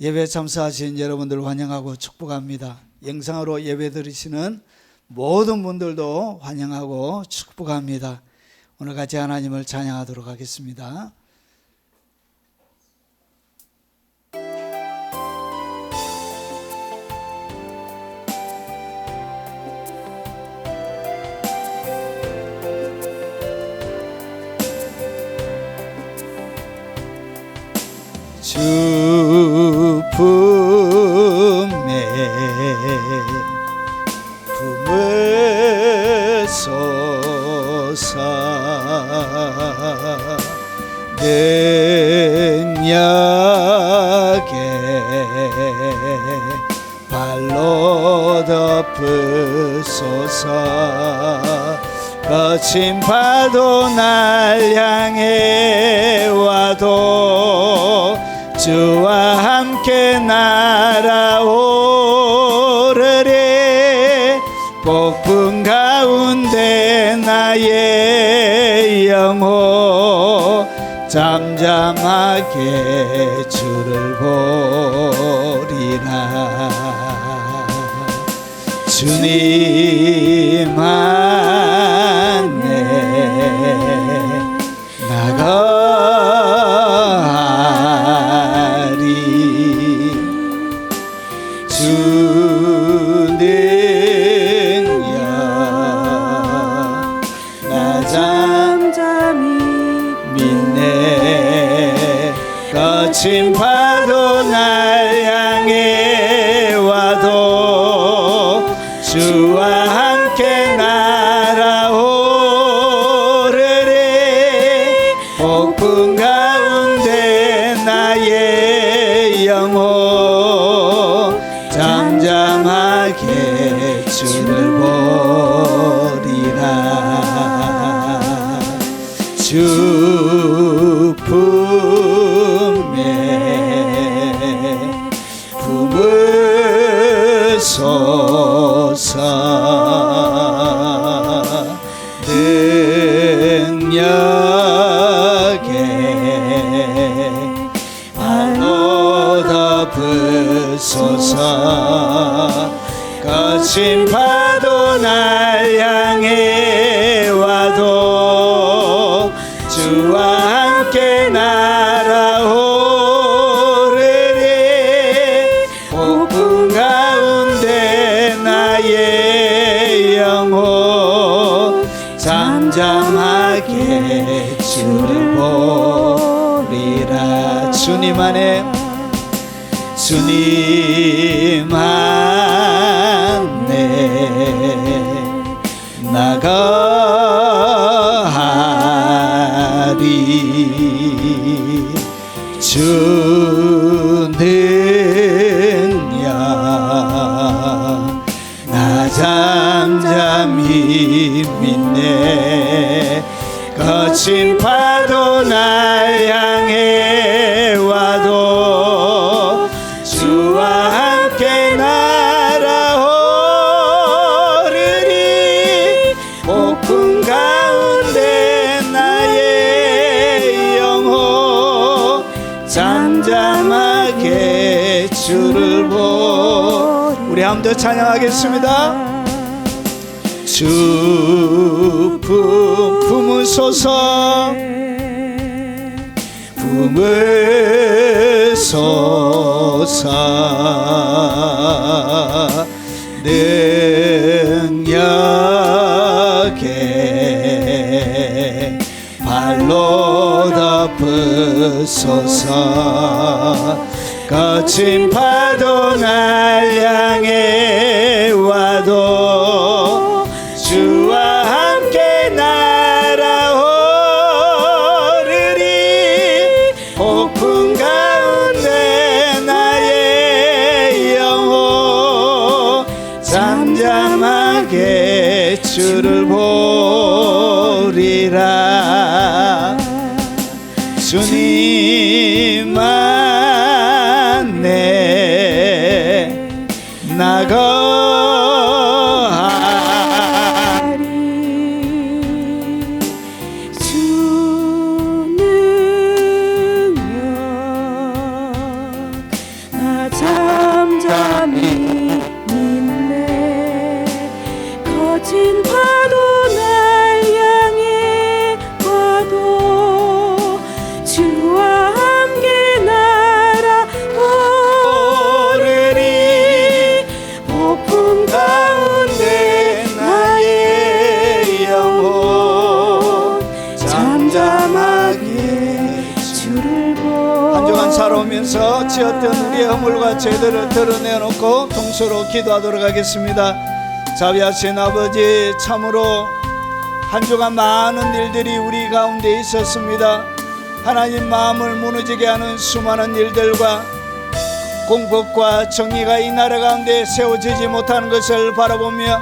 예배 참석하신 여러분들 환영하고 축복합니다. 영상으로 예배 드리시는 모든 분들도 환영하고 축복합니다. 오늘 같이 하나님을 찬양하도록 하겠습니다. 주 품에 품으소서 능력에 발로 덮으소서 거친 파도 날 향해 와도 주와 함께 날아오르리 폭풍 가운데 나의 영혼 잠잠하게 주를 보리라 주님 안에 나가리 주 능력 나 잠잠히 믿네 거친 파도 날 향해 와도 주와 함께 날아오르리 폭풍 가운데 나의 영혼 잠잠하게 주를 보리라 주 품에 품으소서 능력에 발로 덮으소서 거친 파도 날 향해 와도 주와 함께 날아오르리 폭풍 가운데 나의 영혼 잠잠하게 주를 보리라 주님 안에 나가리 주 능력 나 잠잠히 믿네 거친 파도 날 향해 와도 주와 함께 날아오르리 폭풍 가운데 나의 영혼 잠잠하게 주를 우리 한 번 더 찬양하겠습니다. 주 품으소서 품으소서 능력에 발로 덮으소서 거친 파도 날 향해 와도 주와 함께 날아오르리 폭풍 가운데 나의 영혼 잠잠하게 주를 보리라 주님 안에 나가리 주 능력 나 잠잠히 있네. 거친 파도 날 향해 와도 주와 함께 날아오르니. 폭풍 가운데 나의 영혼 잠잠하게 주를 보네. 한 주간 살아오면서 지었던 우리의 허물과 죄들을 드러내놓고 동서로 기도하도록 하겠습니다. 자비하신 아버지, 참으로 한 주간 많은 일들이 우리 가운데 있었습니다. 하나님 마음을 무너지게 하는 수많은 일들과 공법과 정의가 이 나라 가운데 세워지지 못하는 것을 바라보며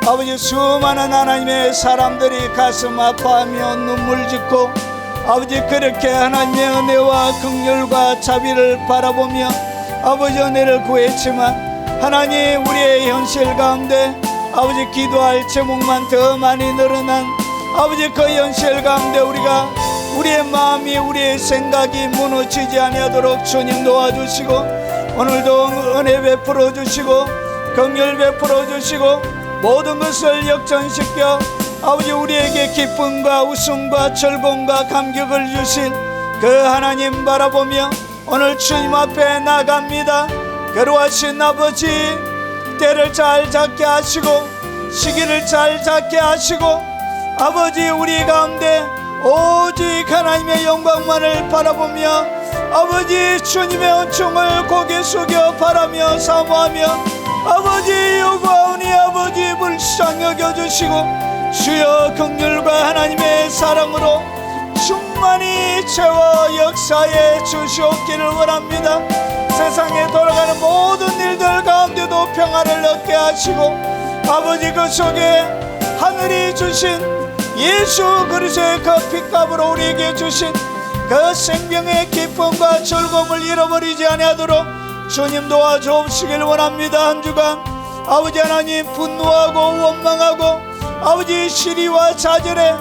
아버지, 수많은 하나님의 사람들이 가슴 아파하며 눈물 짓고 아버지, 그렇게 하나님의 은혜와 긍휼과 자비를 바라보며 아버지 은혜를 구했지만 하나님, 우리의 현실 가운데 아버지 기도할 제목만 더 많이 늘어난 아버지 그 현실 가운데 우리의 마음이, 우리의 생각이 무너지지 아니하도록 주님 도와주시고, 오늘도 은혜 베풀어 주시고 긍휼 베풀어 주시고 모든 것을 역전시켜 아버지 우리에게 기쁨과 웃음과 즐거움과 감격을 주신 그 하나님 바라보며 오늘 주님 앞에 나갑니다. 거룩하신 아버지, 때를 잘 잡게 하시고 시기를 잘 잡게 하시고 아버지, 우리 가운데 오직 하나님의 영광만을 바라보며 아버지 주님의 은총을 고개 숙여 바라며 사모하며 아버지 요구하오니 아버지 불쌍히 여겨주시고 주여 긍휼과 하나님의 사랑으로 충만히 채워 역사에 주시옵기를 원합니다. 세상에 돌아가는 모든 일들 가운데도 평화를 얻게 하시고 아버지 그 속에 하늘이 주신 예수 그리스도의 그 피값으로 우리에게 주신 그 생명의 기쁨과 즐거움을 잃어버리지 아니하도록 주님 도와주옵시길 원합니다. 한 주간 아버지 하나님 분노하고 원망하고 아버지 시리와 좌절에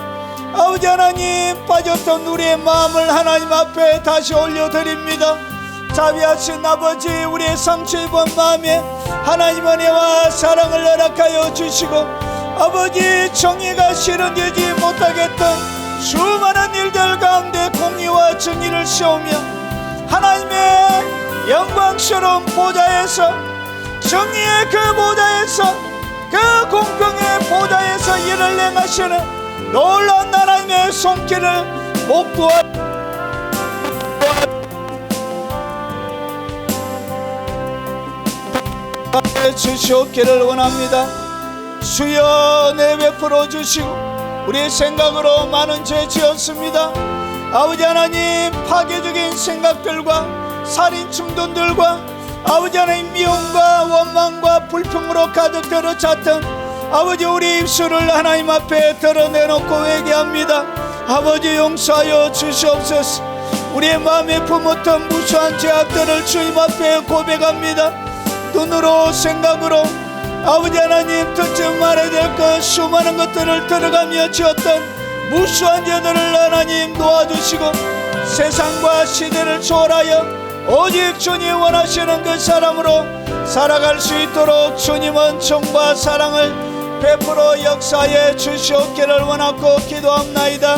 아버지 하나님 빠졌던 우리의 마음을 하나님 앞에 다시 올려드립니다. 자비하신 아버지, 우리의 상처 입은 마음에 하나님 은혜와 사랑을 허락하여 주시고 아버지 정의가 실현되지 못하겠던 수많은 일들 가운데 공의와 정의를 세우며 하나님의 영광스러운 보좌에서, 정의의 그 보좌에서, 그 공평의 보좌에서 일을 행하시는 놀라운 하나님의 손길을 목도하 주시옵기를 원합니다. 주여 은혜 베풀어 주시고 우리의 생각으로 많은 죄 지었습니다. 아버지 하나님, 파괴적인 생각들과 살인 충동들과 아버지 하나님 미움과 원망과 불평으로 가득 들어찼던 아버지 우리 입술을 하나님 앞에 드러내놓고 회개합니다. 아버지 용서하여 주시옵소서. 우리의 마음에 품었던 무수한 죄악들을 주님 앞에 고백합니다. 눈으로 생각으로 아버지 하나님 듣지 말아야 될 것 수많은 것들을 들어가며 지었던 무수한 죄들을 하나님 도와주시고 세상과 시대를 초월하여 오직 주님 원하시는 그 사람으로 살아갈 수 있도록 주님 은총과 사랑을 베풀어 역사에 주시옵기를 원하고 기도합나이다.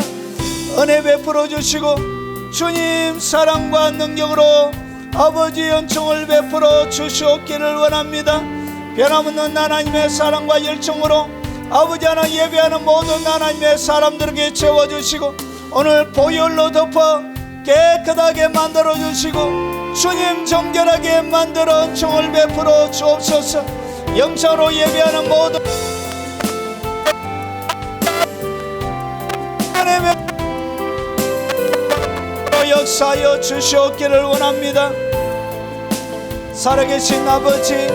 은혜 베풀어 주시고 주님 사랑과 능력으로 아버지 은총을 베풀어 주시옵기를 원합니다. 변함없는 하나님의 사랑과 열정으로 아버지 하나 예배하는 모든 하나님의 사람들에게 채워주시고 오늘 보혈로 덮어 깨끗하게 만들어 주시고 주님 정결하게 만들어 은총을 베풀어 주옵소서. 영상으로 예배하는 모든 하나님의 역사하여 주시옵기를 원합니다. 살아계신 아버지,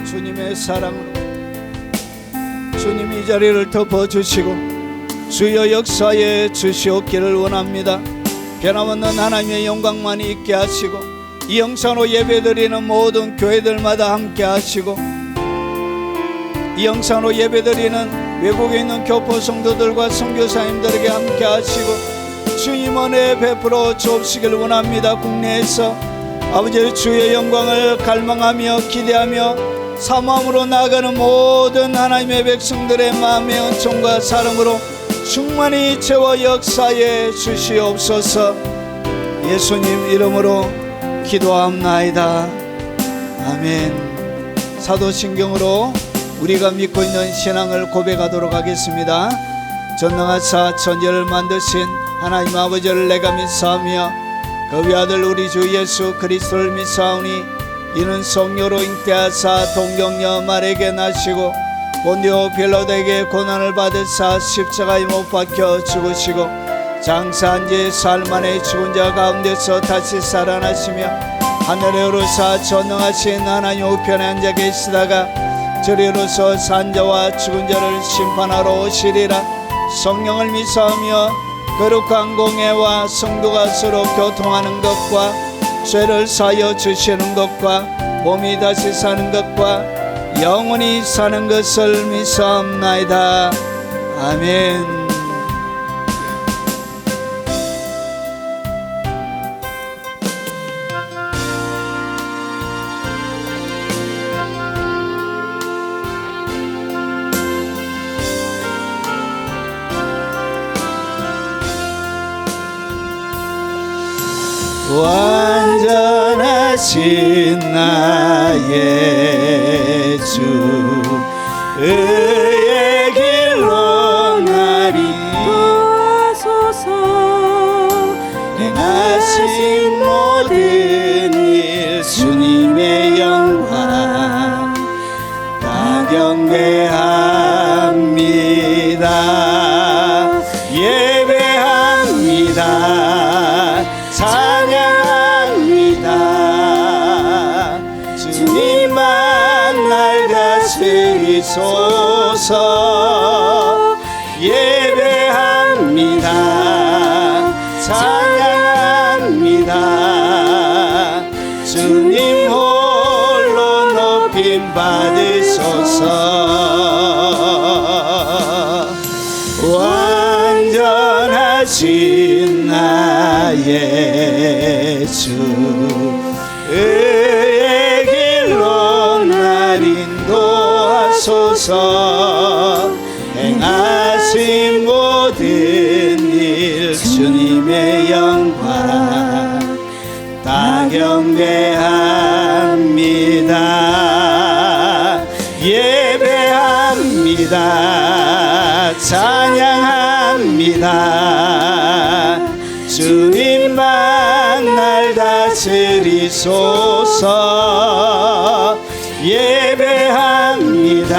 주님의 사랑으로 주님 이 자리를 덮어주시고 주여 역사에 주시옵기를 원합니다. 변함없는 하나님의 영광만이 있게 하시고 이 영상으로 예배드리는 모든 교회들마다 함께 하시고, 이 영상으로 예배드리는 외국에 있는 교포 성도들과 선교사님들에게 함께 하시고 주님 은혜 베풀어 주옵시길 원합니다. 국내에서 아버지 주의 영광을 갈망하며 기대하며 사모함으로 나아가는 모든 하나님의 백성들의 마음의 은총과 사랑으로 충만히 채워 역사해 주시옵소서. 예수님 이름으로 기도합나이다. 아멘. 사도신경으로 우리가 믿고 있는 신앙을 고백하도록 하겠습니다. 전능하사 천지를 만드신 하나님 아버지를 내가 믿사오며 그 위아들 우리 주 예수 그리스도를 믿사오니 이는 성령으로 잉태하사 동정녀 마리아에게 나시고 본디오 빌라도에게 고난을 받으사 십자가에 못 박혀 죽으시고 장사한 지 사흘 만에 죽은 자 가운데서 다시 살아나시며 하늘에 오르사 전능하신 하나님 우편에 앉아 계시다가 저리로서 산자와 죽은 자를 심판하러 오시리라. 성령을 믿사오며 거룩한 공회와 성도가 서로 교통하는 것과 죄를 사하여 주시는 것과 몸이 다시 사는 것과 영원히 사는 것을 믿사옵나이다. 아멘. 완전하신 나의 주 의의 길로 나를 도와소서. 행하신 모든 일 주님의 영광 다 경배합니다. 예배합니다. 찬양합니다. 주님만 날 다스리소서. 예배합니다. 찬양합니다. 주님 홀로 높임 받으소서. 완전하신 나의 주 의의 길로 날 인도하소서. 행하신 모든 일 주님의 영광 다 경배합니다. 예배합니다. 찬양합니다. 주님만 날 다스리소서. 예배합니다.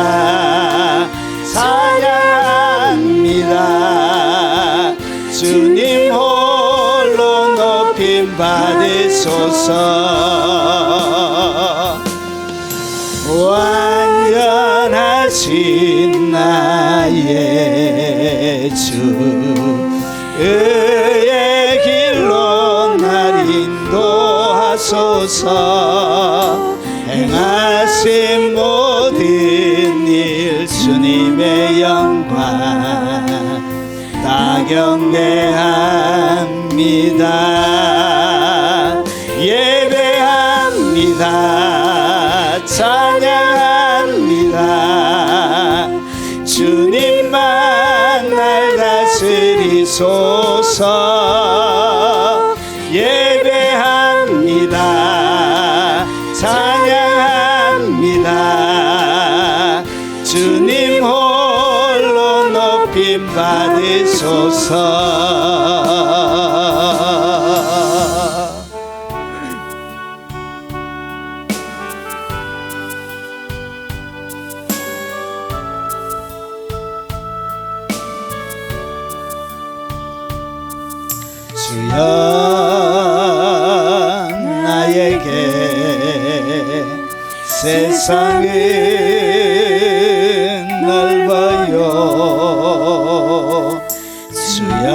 찬양합니다. 주님 홀로 높임 받으소서. 완전하신 나의 주 의의 길로 날 인도하소서. 행하신 모든 일 주님의 영광 다 경배합니다. 예배합니다. 찬양합니다. 주님만 날 다스리소서. 예배합니다. 찬양합니다. 주님 홀로 높임 받으소서. 주여 나에게 세상은 넓어요. 주여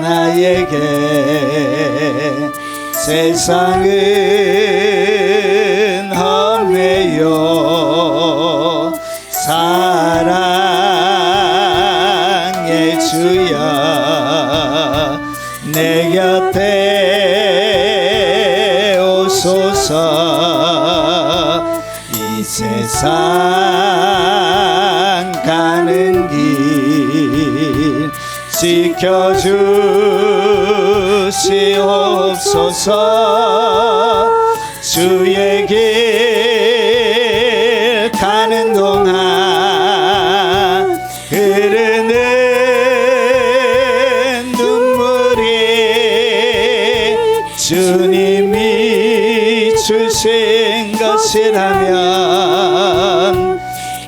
나에게 세상은 험해요 사랑의 주여 내 곁에 오소서 이 세상 가는 길 지켜주시옵소서 주의 길 가는 동안 흐르는 눈물이 주님이 주신 것이라면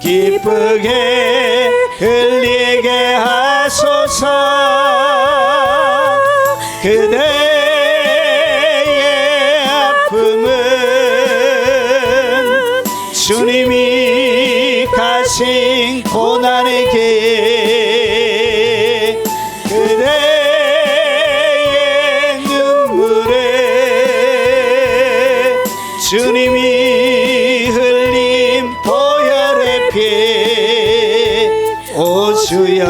기쁘게 흘리게 하소서 그대의 아픔은 주님이 가신 고난의 길 그대의 눈물에 주님이 흘린 보혈의 피 오 주여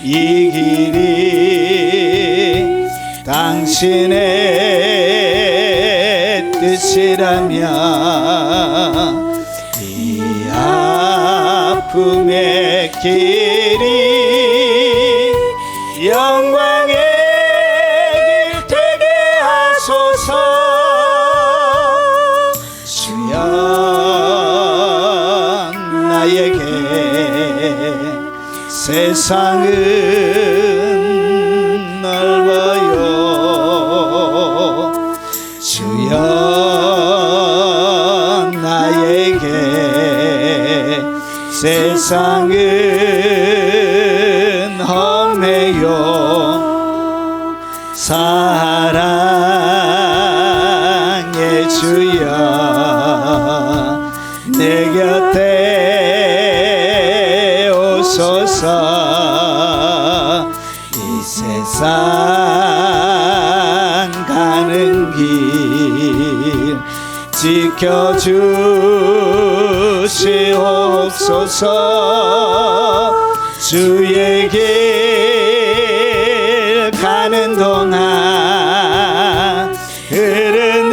이 길이 당신의 뜻이라면 이 아픔의 길이 영광의 길 되게 하소서 주여 나에게 세상은 넓어요 주여 나에게 세상은 험해요 사랑의 주여 내 곁에 오소서 이 세상 가는 길 지켜주시옵소서 주의 길 가는 동안 흐르는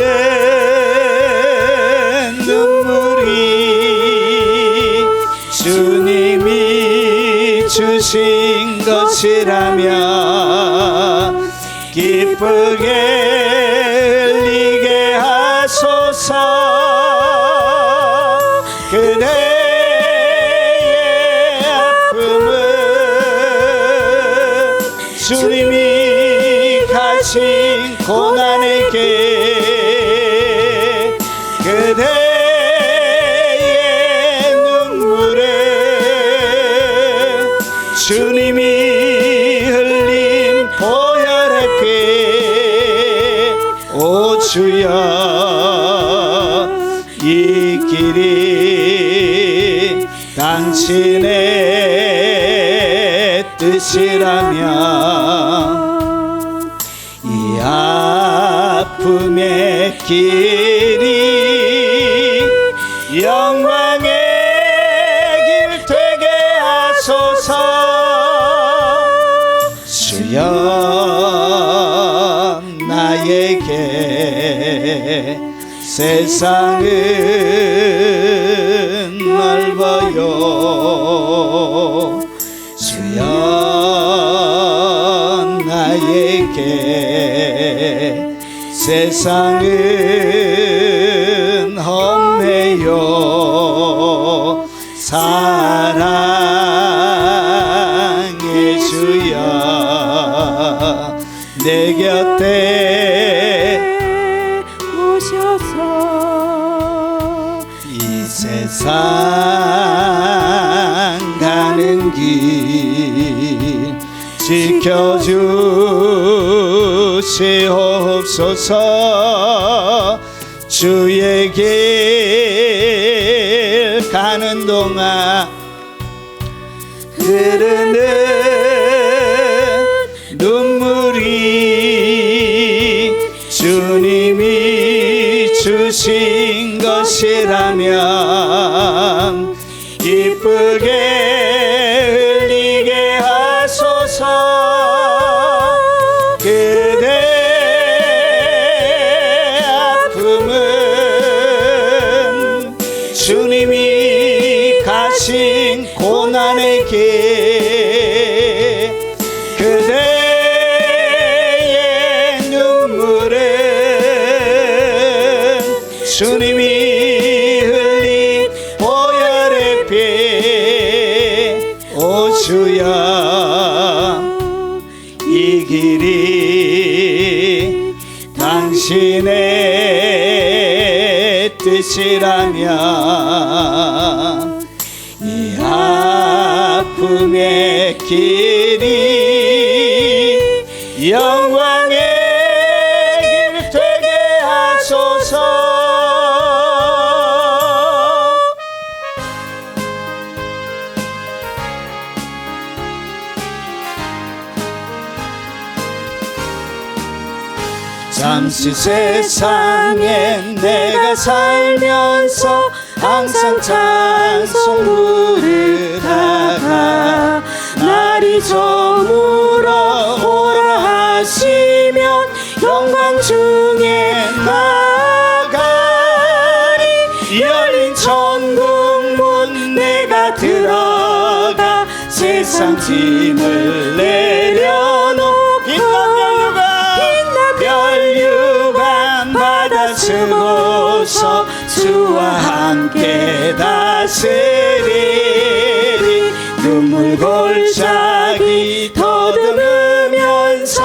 눈물이 주님이 주신 것이라면 기쁘게 흘리게 하소서 그대의 아픔은 주님이 가신 고난의 길 그대의 눈물에 주님이 흘린 보혈의 피 오 주여 이 길이 당신의 뜻이라면 이 아픔의 길이 영광의 길 되게 하소서 주여 나에게 세상은 넓어요 주여 나에게 세상은 험해요 사랑의 주여 내 곁에 오셔서 이 세상 가는 길 지켜주시옵소서 주의 길 가는 동안 흐르는 눈물이 주신 것이라면 기쁘게 흘리게 하소서. 그대 아픔은 주님이 가신 고난의 길, 그대의 눈물은 주님이 흘린 보혈의 피. 오 주여, 이 길이 당신의 뜻이라면 이 아픔의 길이 영광의 길 되게 하소서. 잠시 세상에 내가 살면서 항상 찬송 부르다가 날이 저물어 오라 하시면 영광 중에 나가리. 열린 천국 문 내가 들어가 세상 짐을 내려놓고 멸류관 받아 쓰고서 주와 함께 다스리리. 눈물 골짜기 더듬으면서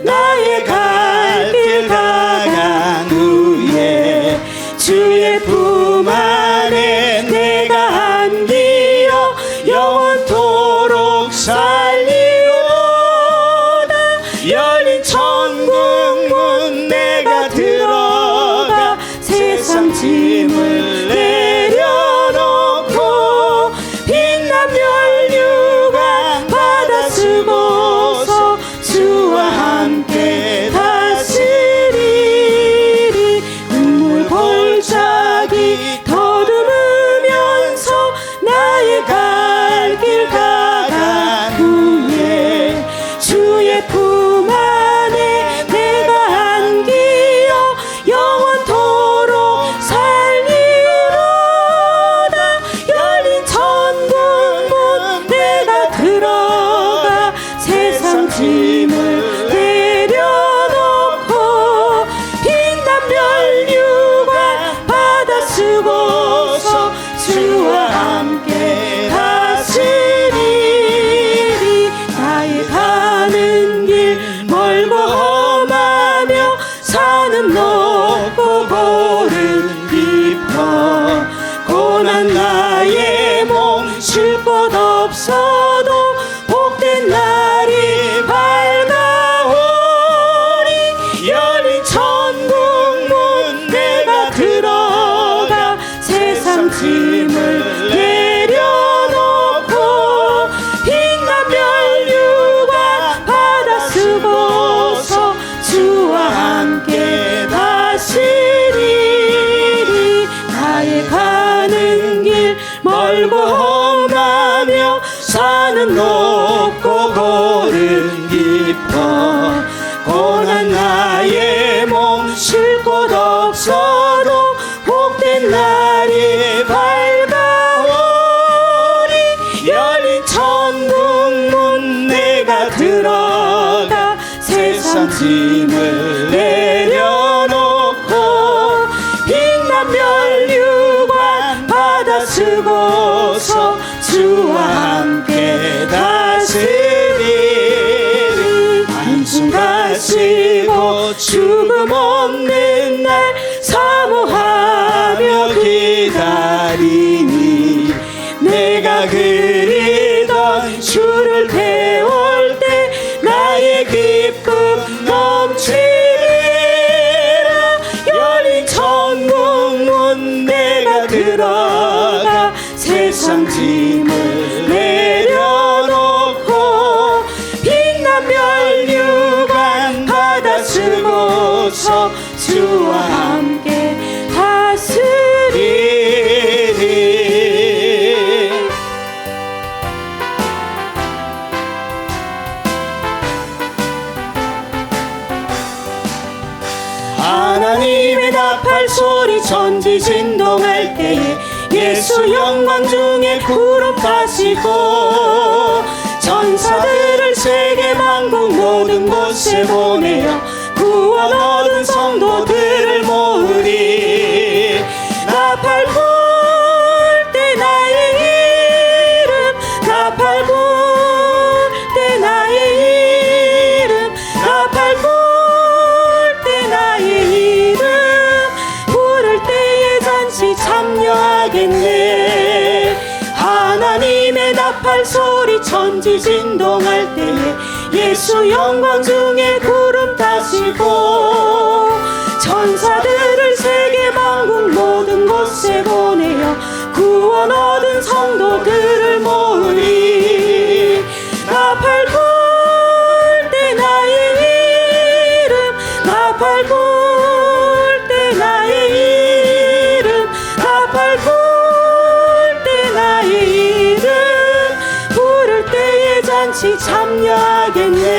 나의 갈 길 가간 후에 주의 품 안에 내가 안기어 영원토록 살리로다. 열린 천국 문 내가 들어가 세상 짐을 내려놓고 빛난 멸류관 받아 쓰고서 주와 함께 다스리리. 눈물 골짜기 더듬으면서 나의 갈 길 가간 후에 주의 품 안에 내가 안기어 영원토록 살리로다. 열린 천국 문 내가 들어가 세상 짐을 내려놓고 빛난 멸류관 받아 쓰고서 주와 함께 다스리리. 나의 가는 길 멀고 험하며 산은 높고 고름 깊어 고난 나의 몸 쉴 곳 없어도 복된 날이 밝아오리. 열린 천국 문 내가 들어가 세상 짐을 내려놓고 빛난 멸류관 받아 쓰고서 주와 함께 다스리리. 나의 가는 길 멀고 험하며 산은 높고 고름 깊어 고난 나의 몸 쉴 곳 없어도 복된 날이 밝아오리. 열린 천국 문 내가 들어가 세상 짐을 내려놓고 빛난 멸류관 받아 쓰고서 주와 함께 다스리리. 한숨 가시고 죽음 없는 날 사모하며 기다리니 내가 그리던 주를 배울 때 나의 기쁨 넘치리라. 열린 천국 문 내가 들어가 세상 짐을 내려놓고 빛난 멸류관 받아 쓰고서 주와 함께 하나님의 나팔 소리 천지진동할 때에 예수 영광 중에 구름 타시고 천사들을 세계 만국 모든 곳에 보내어 구원 얻은 성도들을 모으리. 나팔 불 때 나의 이름, 나팔 불 때 나의 이름, 나팔 불 때 나의 이름, 부를 때에 잔치 참여하겠네. 하나님의 나팔 소리 천지진동할 때에 예수 영광 중에 구름 타시고 천사들을 세계 만국 모든 곳에 보내어 구원 얻은 성도들을 모으리. 나팔 불 때 나의 이름, 나팔 불 때 나의 이름, 나팔 불 때 나의 이름, 부를 때에 잔치 참여하겠네.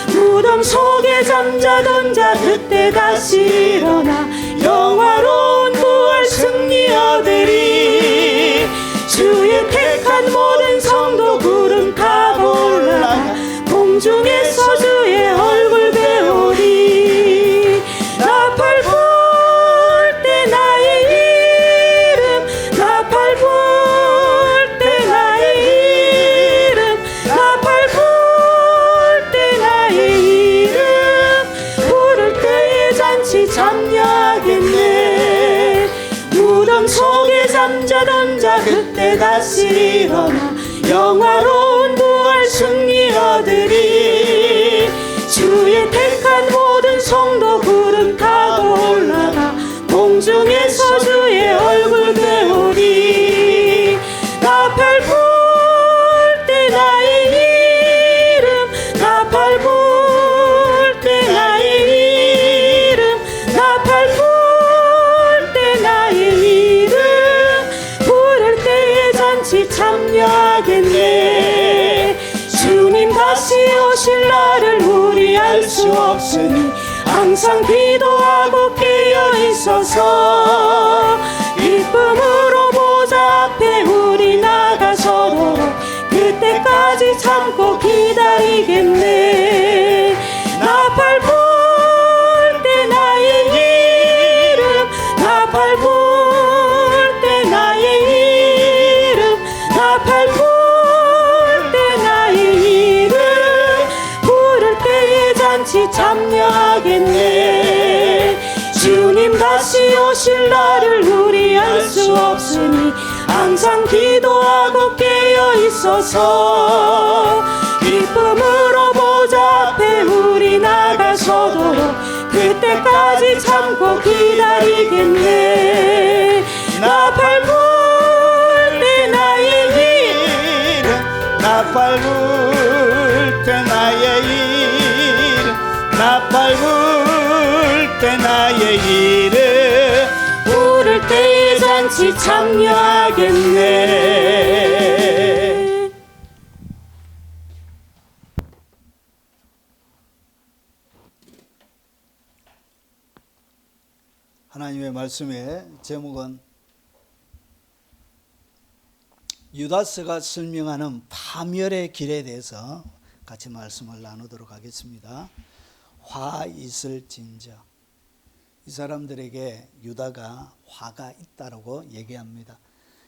무덤 속에 잠자던 자 그때 다시 일어나 영화로운 부활 승리 얻으리. 주의 택한 모든 성도 구름 타고 올라가 공중에서 주의 얼굴 배우리. 나팔 불 때 나의 이름, 나팔 불 때 나의 이름, 나팔 불 때 나의 이름, 부를 때에 잔치 참여하겠네. 무덤 속에 잠자던 자 그때 다시 일어나 영화로운 부활 승리 얻으리. 주의 택한 모든 성도 구름 타고 올라가 공중에서 주의 얼굴 배우리. 나팔 불 때 나의 이름, 나팔 불 때 나의 이름, 나팔 불 때 나의 이름, 부를 때에 잔치 참여하겠네. 주님 다시 오실 날을 우리 알 수 없으니 항상 기도하고 깨어 있어서 기쁨으로 보좌 앞에 우리 나가서도록 그때까지 참고 기다리겠네. 나팔 불 때 나의 이름, 나팔 불 때 나의 이름, 나팔 불 때 나의 이름, 부를 때에 잔치 참여하겠네. 주님 다시 오실 날을 우리 알 수 없으니 항상 기도하고 깨어 있어서 기쁨으로 보좌 앞에 우리 나가서도록 그때까지 참고 기다리겠네. 나팔 불 때 나의 이름, 나팔 불 때 나의 이름, 나팔 불 때 나의 이름, 부를 때에 잔치 참여하겠네. 하나님의 말씀의 제목은 유다스가 설명하는 파멸의 길에 대해서 같이 말씀을 나누도록 하겠습니다. 화 있을진저. 이 사람들에게 유다가 화가 있다라고 얘기합니다.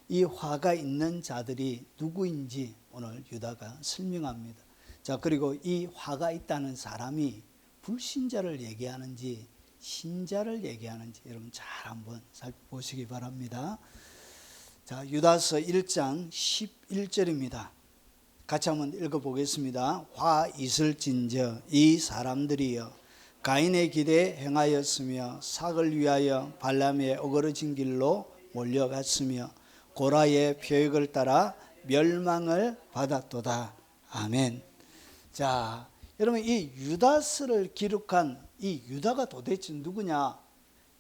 이 화가 있는 자들이 누구인지 오늘 유다가 설명합니다. 자, 그리고 이 화가 있다는 사람이 불신자를 얘기하는지 신자를 얘기하는지 여러분 잘 한번 살펴보시기 바랍니다. 자, 유다서 1장 11절입니다. 같이 한번 읽어보겠습니다. 화 있을진저 이 사람들이여 가인의 길에 행하였으며 삭을 위하여 발람의 어그러진 길로 몰려갔으며 고라의 표획을 따라 멸망을 받았도다. 아멘. 자, 여러분 이 유다서를 기록한 이 유다가 도대체 누구냐?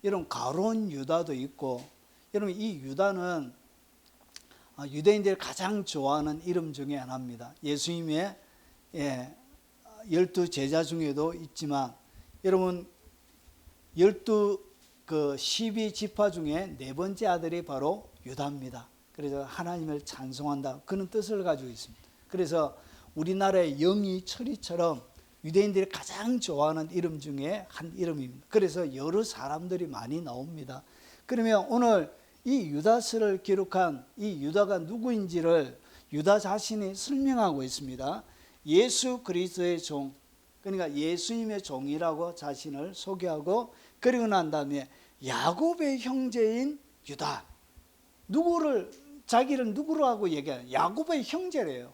여러분 가론 유다도 있고, 여러분 이 유다는 유대인들이 가장 좋아하는 이름 중에 하나입니다. 예수님의 12 제자 중에도 있지만, 여러분 12 12지파 중에 네 번째 아들이 바로 유다입니다. 그래서 하나님을 찬송한다, 그런 뜻을 가지고 있습니다. 그래서 우리나라의 영이 철이처럼 유대인들이 가장 좋아하는 이름 중에 한 이름입니다. 그래서 여러 사람들이 많이 나옵니다. 그러면 오늘 이 유다서를 기록한 이 유다가 누구인지를 유다 자신이 설명하고 있습니다. 예수 그리스도의 종, 그러니까 예수님의 종이라고 자신을 소개하고, 그리고 난 다음에 야곱의 형제인 유다, 자기를 누구라고 얘기하냐? 야곱의 형제래요.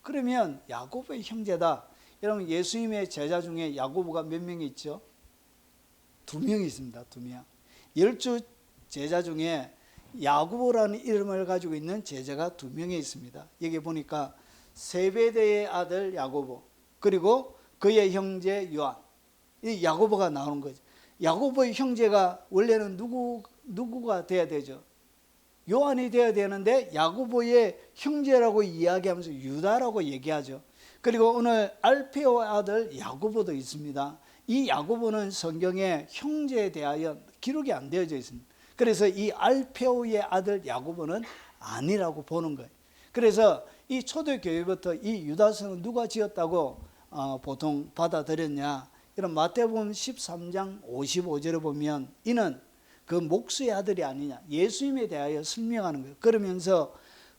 그러면 야곱의 형제다. 여러분, 예수님의 제자 중에 야고보가 몇 명이 있죠? 2명이 있습니다. 2명. 12 제자 중에 야고보라는 이름을 가지고 있는 제자가 2명이 있습니다. 여기 보니까 세베대의 아들 야고보, 그리고 그의 형제 요한, 이 야고보가 나오는 거죠. 야고보의 형제가 원래는 누구가 돼야 되죠? 요한이 돼야 되는데 야고보의 형제라고 이야기하면서 유다라고 얘기하죠. 그리고 오늘 알페오의 아들 야고보도 있습니다. 이 야고보는 성경에 형제에 대하여 기록이 안 되어져 있습니다. 그래서 이 알페오의 아들 야고보는 아니라고 보는 거예요. 그래서 이 초대교회부터 이 유다서는 누가 지었다고 보통 받아들였냐? 이런 마태복음 13장 55절에 보면 이는 그 목수의 아들이 아니냐, 예수님에 대하여 설명하는 거예요. 그러면서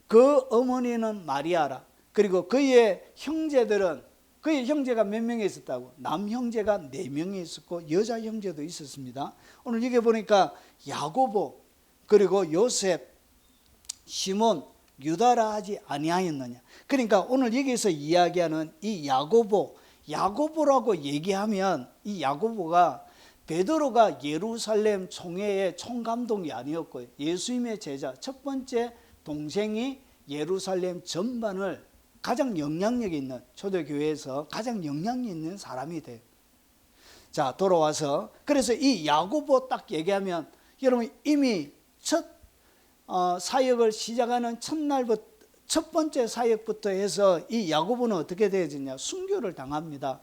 그 어머니는 마리아라, 그리고 그의 형제들은, 그의 형제가 몇 명이 있었다고? 남형제가 4명이 있었고 여자 형제도 있었습니다. 오늘 여기 보니까 야고보, 그리고 요셉, 시몬, 유다라 하지 아니하였느냐. 그러니까 오늘 여기서 이야기하는 이 야고보라고 얘기하면 이 야고보가 베드로가 예루살렘 총회의 총감독이 아니었고요. 예수님의 제자 첫 번째 동생이 예루살렘 전반을 가장 영향력이 있는, 초대교회에서 가장 영향이 있는 사람이 돼요. 자, 돌아와서 그래서 이 야고보 딱 얘기하면 여러분 이미 첫 사역을 시작하는 첫날부터, 첫 번째 사역부터 해서 이 야고보는 어떻게 되어지냐? 순교를 당합니다.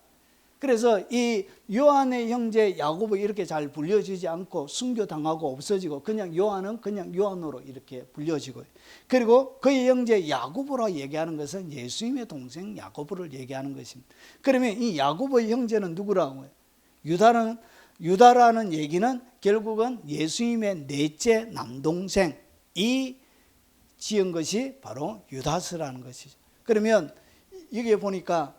그래서 이 요한의 형제 야고보 이렇게 잘 불려지지 않고 순교당하고 없어지고 그냥 요한은 그냥 요한으로 이렇게 불려지고요. 그리고 그의 형제 야고보라 얘기하는 것은 예수님의 동생 야고보를 얘기하는 것입니다. 그러면 이 야고보의 형제는 누구라고요? 유다라는 얘기는 결국은 예수님의 넷째 남동생이 지은 것이 바로 유다서라는 것이죠. 그러면 여기에 보니까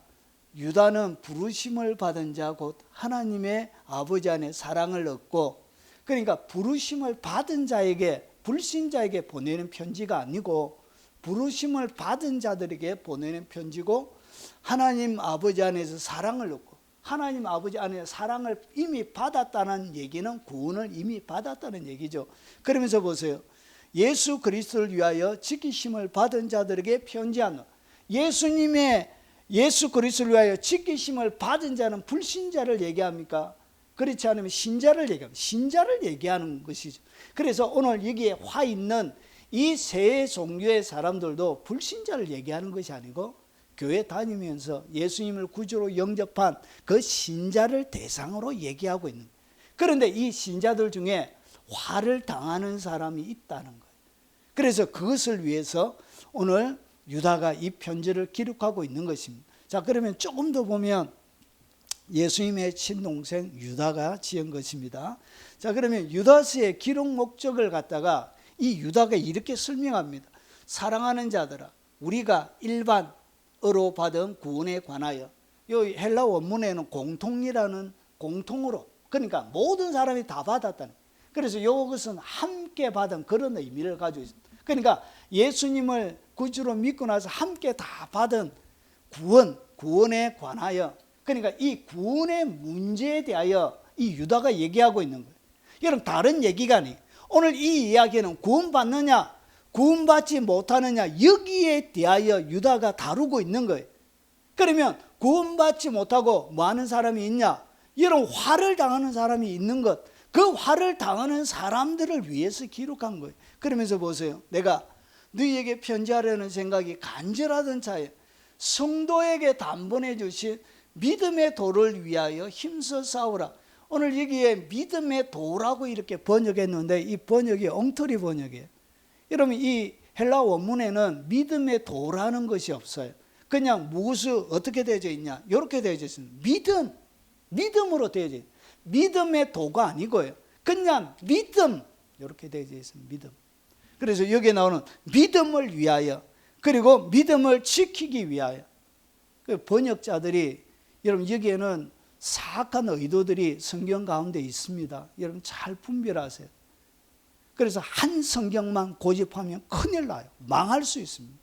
유다는 부르심을 받은 자, 곧 하나님의 아버지 안에 사랑을 얻고, 그러니까 부르심을 받은 자에게, 불신자에게 보내는 편지가 아니고 부르심을 받은 자들에게 보내는 편지고, 하나님 아버지 안에서 사랑을 얻고, 하나님 아버지 안에 사랑을 이미 받았다는 얘기는 구원을 이미 받았다는 얘기죠. 그러면서 보세요. 예수 그리스도를 위하여 지키심을 받은 자들에게 편지하는, 예수 그리스도를 위하여 지키심을 받은 자는 불신자를 얘기합니까? 그렇지 않으면 신자를 얘기합니다. 신자를 얘기하는 것이죠. 그래서 오늘 여기에 화 있는 이 세 종류의 사람들도 불신자를 얘기하는 것이 아니고 교회 다니면서 예수님을 구주로 영접한 그 신자를 대상으로 얘기하고 있는 거예요. 그런데 이 신자들 중에 화를 당하는 사람이 있다는 거예요. 그래서 그것을 위해서 오늘 유다가 이 편지를 기록하고 있는 것입니다. 자, 그러면 조금 더 보면 예수님의 친동생 유다가 지은 것입니다. 자, 그러면 유다서의 기록 목적을 갖다가 이 유다가 이렇게 설명합니다. 사랑하는 자들아, 우리가 일반으로 받은 구원에 관하여, 이 헬라 원문에는 공통이라는, 공통으로, 그러니까 모든 사람이 다 받았다는, 그래서 이것은 함께 받은 그런 의미를 가지고 있습니다. 그러니까 예수님을 구주로 믿고 나서 함께 다 받은 구원에 관하여, 그러니까 이 구원의 문제에 대하여 이 유다가 얘기하고 있는 거예요. 여러분, 다른 얘기가 아니에요. 오늘 이 이야기는 구원받느냐 구원받지 못하느냐, 여기에 대하여 유다가 다루고 있는 거예요. 그러면 구원받지 못하고 뭐 하는 사람이 있냐? 여러분, 화를 당하는 사람이 있는 것, 그 화를 당하는 사람들을 위해서 기록한 거예요. 그러면서 보세요. 내가 너희에게 편지하려는 생각이 간절하던 차에 성도에게 단번해 주신 믿음의 도를 위하여 힘써 싸우라. 오늘 여기에 믿음의 도라고 이렇게 번역했는데 이 번역이 엉터리 번역이에요. 여러분 이 헬라 원문에는 믿음의 도라는 것이 없어요. 그냥 무엇이 어떻게 되어져 있냐? 이렇게 되어져 있습니다. 믿음으로 되어져 있어요. 믿음의 도가 아니고요. 그냥 믿음 이렇게 되어져 있습니다. 믿음. 그래서 여기에 나오는 믿음을 위하여 그리고 믿음을 지키기 위하여. 그 번역자들이 여러분 여기에는 사악한 의도들이 성경 가운데 있습니다. 여러분 잘 분별하세요. 그래서 한 성경만 고집하면 큰일 나요. 망할 수 있습니다.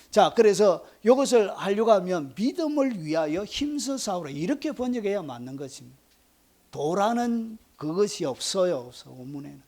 자, 그래서 이것을 하려고 하면 믿음을 위하여 힘써 싸우라 이렇게 번역해야 맞는 것입니다. 도라는 그것이 없어요. 원문에는.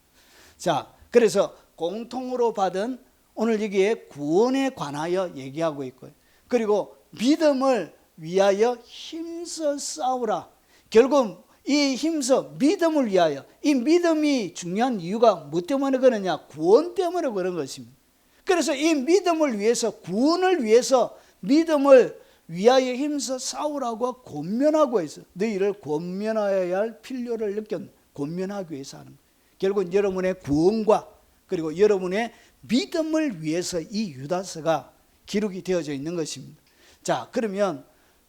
자, 그래서 공통으로 받은 오늘 여기에 구원에 관하여 얘기하고 있고요. 그리고 믿음을 위하여 힘써 싸우라. 결국 이 힘써 믿음을 위하여 이 믿음이 중요한 이유가 뭐 때문에 그러냐? 구원 때문에 그런 것입니다. 그래서 이 믿음을 위해서 구원을 위해서 믿음을 위하여 힘써 싸우라고 권면하고 있어요. 너희를 권면하여야 할 필요를 느꼈는 권면하기 위해서 하는 거예요. 결국은 여러분의 구원과 그리고 여러분의 믿음을 위해서 이 유다서가 기록이 되어져 있는 것입니다. 자, 그러면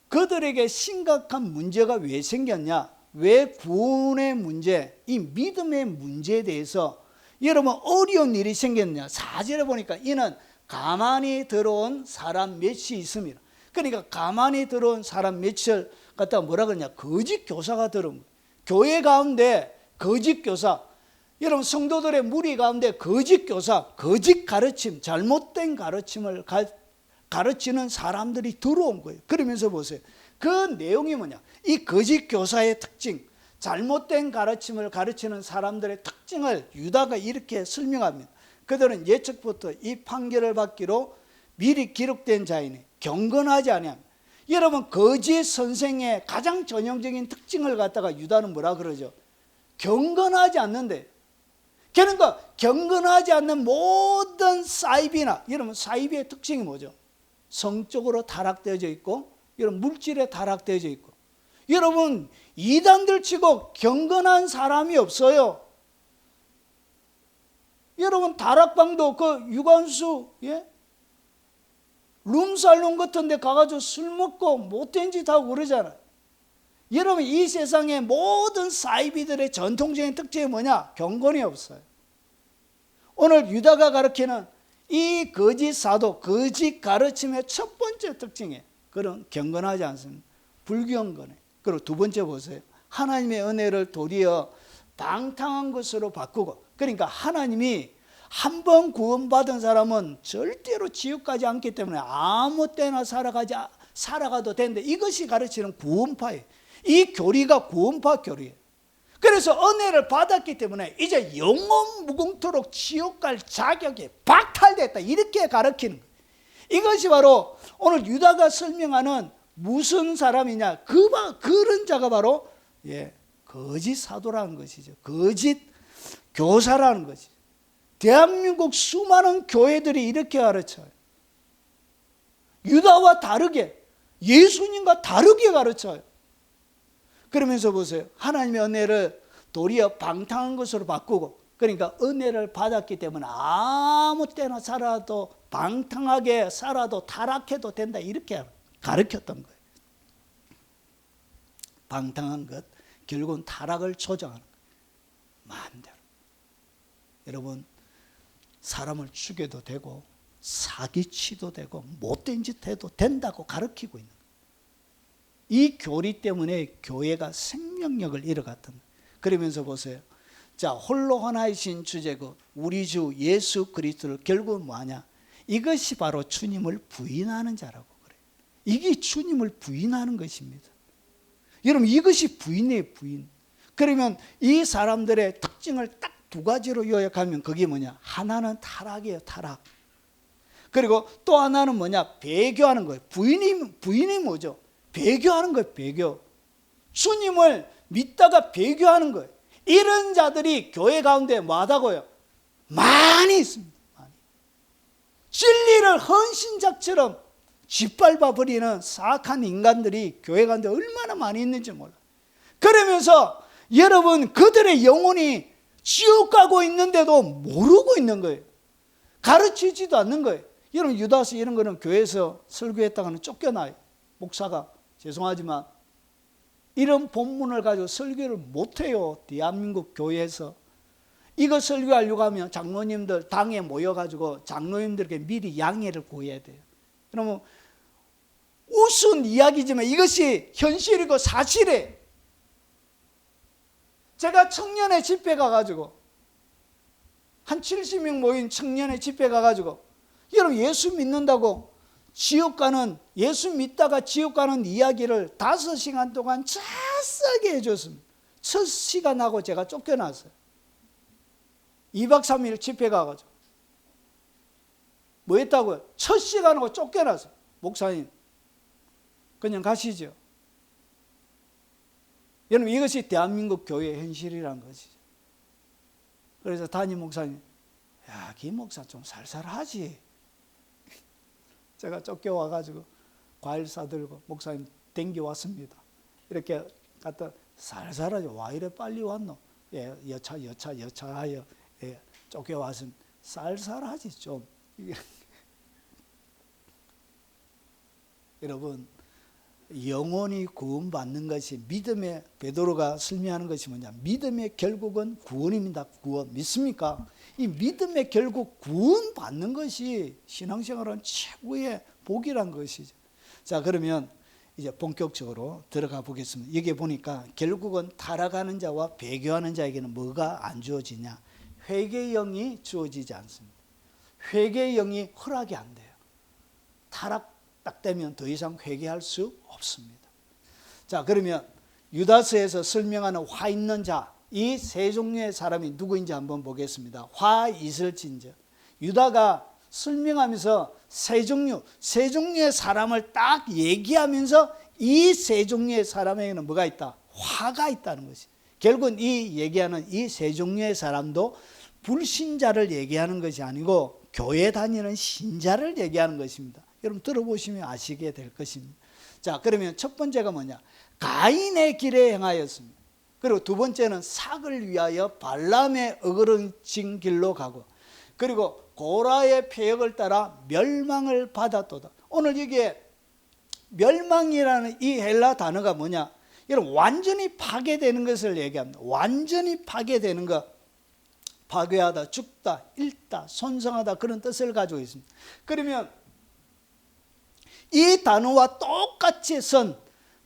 그들에게 심각한 문제가 왜 생겼냐? 왜 구원의 문제, 이 믿음의 문제에 대해서 여러분 어려운 일이 생겼냐? 4절에 보니까 이는 가만히 들어온 사람 몇이 있습니다. 그러니까 가만히 들어온 사람 몇을 갖다가 뭐라 그러냐? 거짓 교사가 들어온 거예요. 교회 가운데 거짓 교사, 여러분 성도들의 무리 가운데 거짓 교사, 거짓 가르침, 잘못된 가르침을 가르치는 사람들이 들어온 거예요. 그러면서 보세요. 그 내용이 뭐냐? 이 거짓 교사의 특징, 잘못된 가르침을 가르치는 사람들의 특징을 유다가 이렇게 설명합니다. 그들은 예측부터 이 판결을 받기로 미리 기록된 자이니 경건하지 아니함. 여러분 거짓 선생의 가장 전형적인 특징을 갖다가 유다는 뭐라 그러죠? 경건하지 않는데. 그러니까 경건하지 않는 모든 사이비나, 여러분 사이비의 특징이 뭐죠? 성적으로 타락되어져 있고 여러분 물질에 타락되어져 있고, 여러분 이단들 치고 경건한 사람이 없어요. 여러분 다락방도 그 유관수, 예? 룸살롱 같은 데 가가지고 술 먹고 못된 짓 하고 그러잖아요. 여러분 이 세상의 모든 사이비들의 전통적인 특징이 뭐냐? 경건이 없어요. 오늘 유다가 가르치는 이 거짓 사도, 거짓 가르침의 첫 번째 특징이에요. 그런 경건하지 않습니다. 불경건해. 그리고 두 번째 보세요. 하나님의 은혜를 도리어 방탕한 것으로 바꾸고, 그러니까 하나님이 한 번 구원받은 사람은 절대로 지옥 가지 않기 때문에 아무 때나 살아가도 되는데, 이것이 가르치는 구원파예요. 이 교리가 구원파 교리예요. 그래서 은혜를 받았기 때문에 이제 영원 무궁토록 지옥 갈 자격이 박탈됐다, 이렇게 가르치는 거예요. 이것이 바로 오늘 유다가 설명하는 무슨 사람이냐? 그런 자가 바로 거짓 사도라는 것이죠. 거짓 교사라는 것이죠. 대한민국 수많은 교회들이 이렇게 가르쳐요. 유다와 다르게, 예수님과 다르게 가르쳐요. 그러면서 보세요. 하나님의 은혜를 도리어 방탕한 것으로 바꾸고, 그러니까 은혜를 받았기 때문에 아무 때나 살아도, 방탕하게 살아도 타락해도 된다, 이렇게 가르쳤던 거예요. 방탕한 것, 결국은 타락을 조장하는 거예요. 마음대로. 여러분, 사람을 죽여도 되고 사기치도 되고 못된 짓 해도 된다고 가르치고 있는 거예요. 이 교리 때문에 교회가 생명력을 잃어갔던 거예요. 그러면서 보세요. 자, 홀로 하나이신 주제고 우리 주 예수 그리스도를 결국은 뭐하냐? 이것이 바로 주님을 부인하는 자라고 그래요. 이게 주님을 부인하는 것입니다. 여러분 이것이 부인이에요, 부인. 그러면 이 사람들의 특징을 딱 두 가지로 요약하면 그게 뭐냐? 하나는 타락이에요, 타락. 그리고 또 하나는 뭐냐? 배교하는 거예요. 부인이 뭐죠? 배교하는 거예요, 배교. 주님을 믿다가 배교하는 거예요. 이런 자들이 교회 가운데 뭐하다고요? 많이 있습니다. 많이. 진리를 헌신자처럼 짓밟아 버리는 사악한 인간들이 교회 가운데 얼마나 많이 있는지 몰라. 그러면서 여러분, 그들의 영혼이 지옥 가고 있는데도 모르고 있는 거예요. 가르치지도 않는 거예요. 여러분, 유다스 이런 거는 교회에서 설교했다가는 쫓겨나요. 목사가 죄송하지만 이런 본문을 가지고 설교를 못해요. 대한민국 교회에서. 이거 설교하려고 하면 장로님들 당에 모여가지고 장로님들에게 미리 양해를 구해야 돼요. 그러면 우스운 이야기지만 이것이 현실이고 사실이에요. 제가 청년의 집회 가가지고 한 70명 모인 청년의 집회 가가지고 여러분, 예수 믿는다고 지옥 가는, 예수 믿다가 지옥 가는 이야기를 5시간 동안 자세하게 해줬습니다. 첫 시간하고 제가 쫓겨났어요. 2박 3일 집회 가가지고 뭐 했다고요? 첫 시간하고 쫓겨났어요. 목사님 그냥 가시죠. 여러분, 이것이 대한민국 교회의 현실이라는 것이죠. 그래서 담임 목사님, 야, 김 목사 좀 살살하지. 제가 쫓겨와가지고 과일 싸들고 목사님 댕겨왔습니다. 이렇게 갖다 살살하지. 와 이래 빨리 왔노? 예, 여차하여 예, 쫓겨왔으면 살살하지 좀. 여러분, 영혼이 구원받는 것이 믿음의, 베드로가 설명하는 것이 뭐냐, 믿음의 결국은 구원입니다. 구원. 믿습니까? 이 믿음의 결국 구원받는 것이 신앙생활은 최고의 복이란 것이죠. 자, 그러면 이제 본격적으로 들어가 보겠습니다. 여기 보니까 결국은 타락하는 자와 배교하는 자에게는 뭐가 안 주어지냐? 회개의 영이 주어지지 않습니다. 회개의 영이 허락이 안 돼요. 타락 딱 되면 더 이상 회개할 수 없습니다. 자, 그러면 유다서에서 설명하는 화 있는 자, 이 세 종류의 사람이 누구인지 한번 보겠습니다. 화 있을진저. 유다가 설명하면서 세 종류의 사람을 딱 얘기하면서 이 세 종류의 사람에게는 뭐가 있다? 화가 있다는 것이. 결국은 이 얘기하는 이 세 종류의 사람도 불신자를 얘기하는 것이 아니고 교회 다니는 신자를 얘기하는 것입니다. 여러분 들어보시면 아시게 될 것입니다. 자, 그러면 첫 번째가 뭐냐? 가인의 길에 행하였습니다. 그리고 두 번째는 삭을 위하여 발람의 어그러진 길로 가고, 그리고 고라의 폐역을 따라 멸망을 받았도다. 오늘 여기에 멸망이라는 이 헬라 단어가 뭐냐? 여러분, 완전히 파괴되는 것을 얘기합니다. 완전히 파괴되는 것, 파괴하다, 죽다, 잃다, 손상하다, 그런 뜻을 가지고 있습니다. 그러면 이 단어와 똑같이 쓴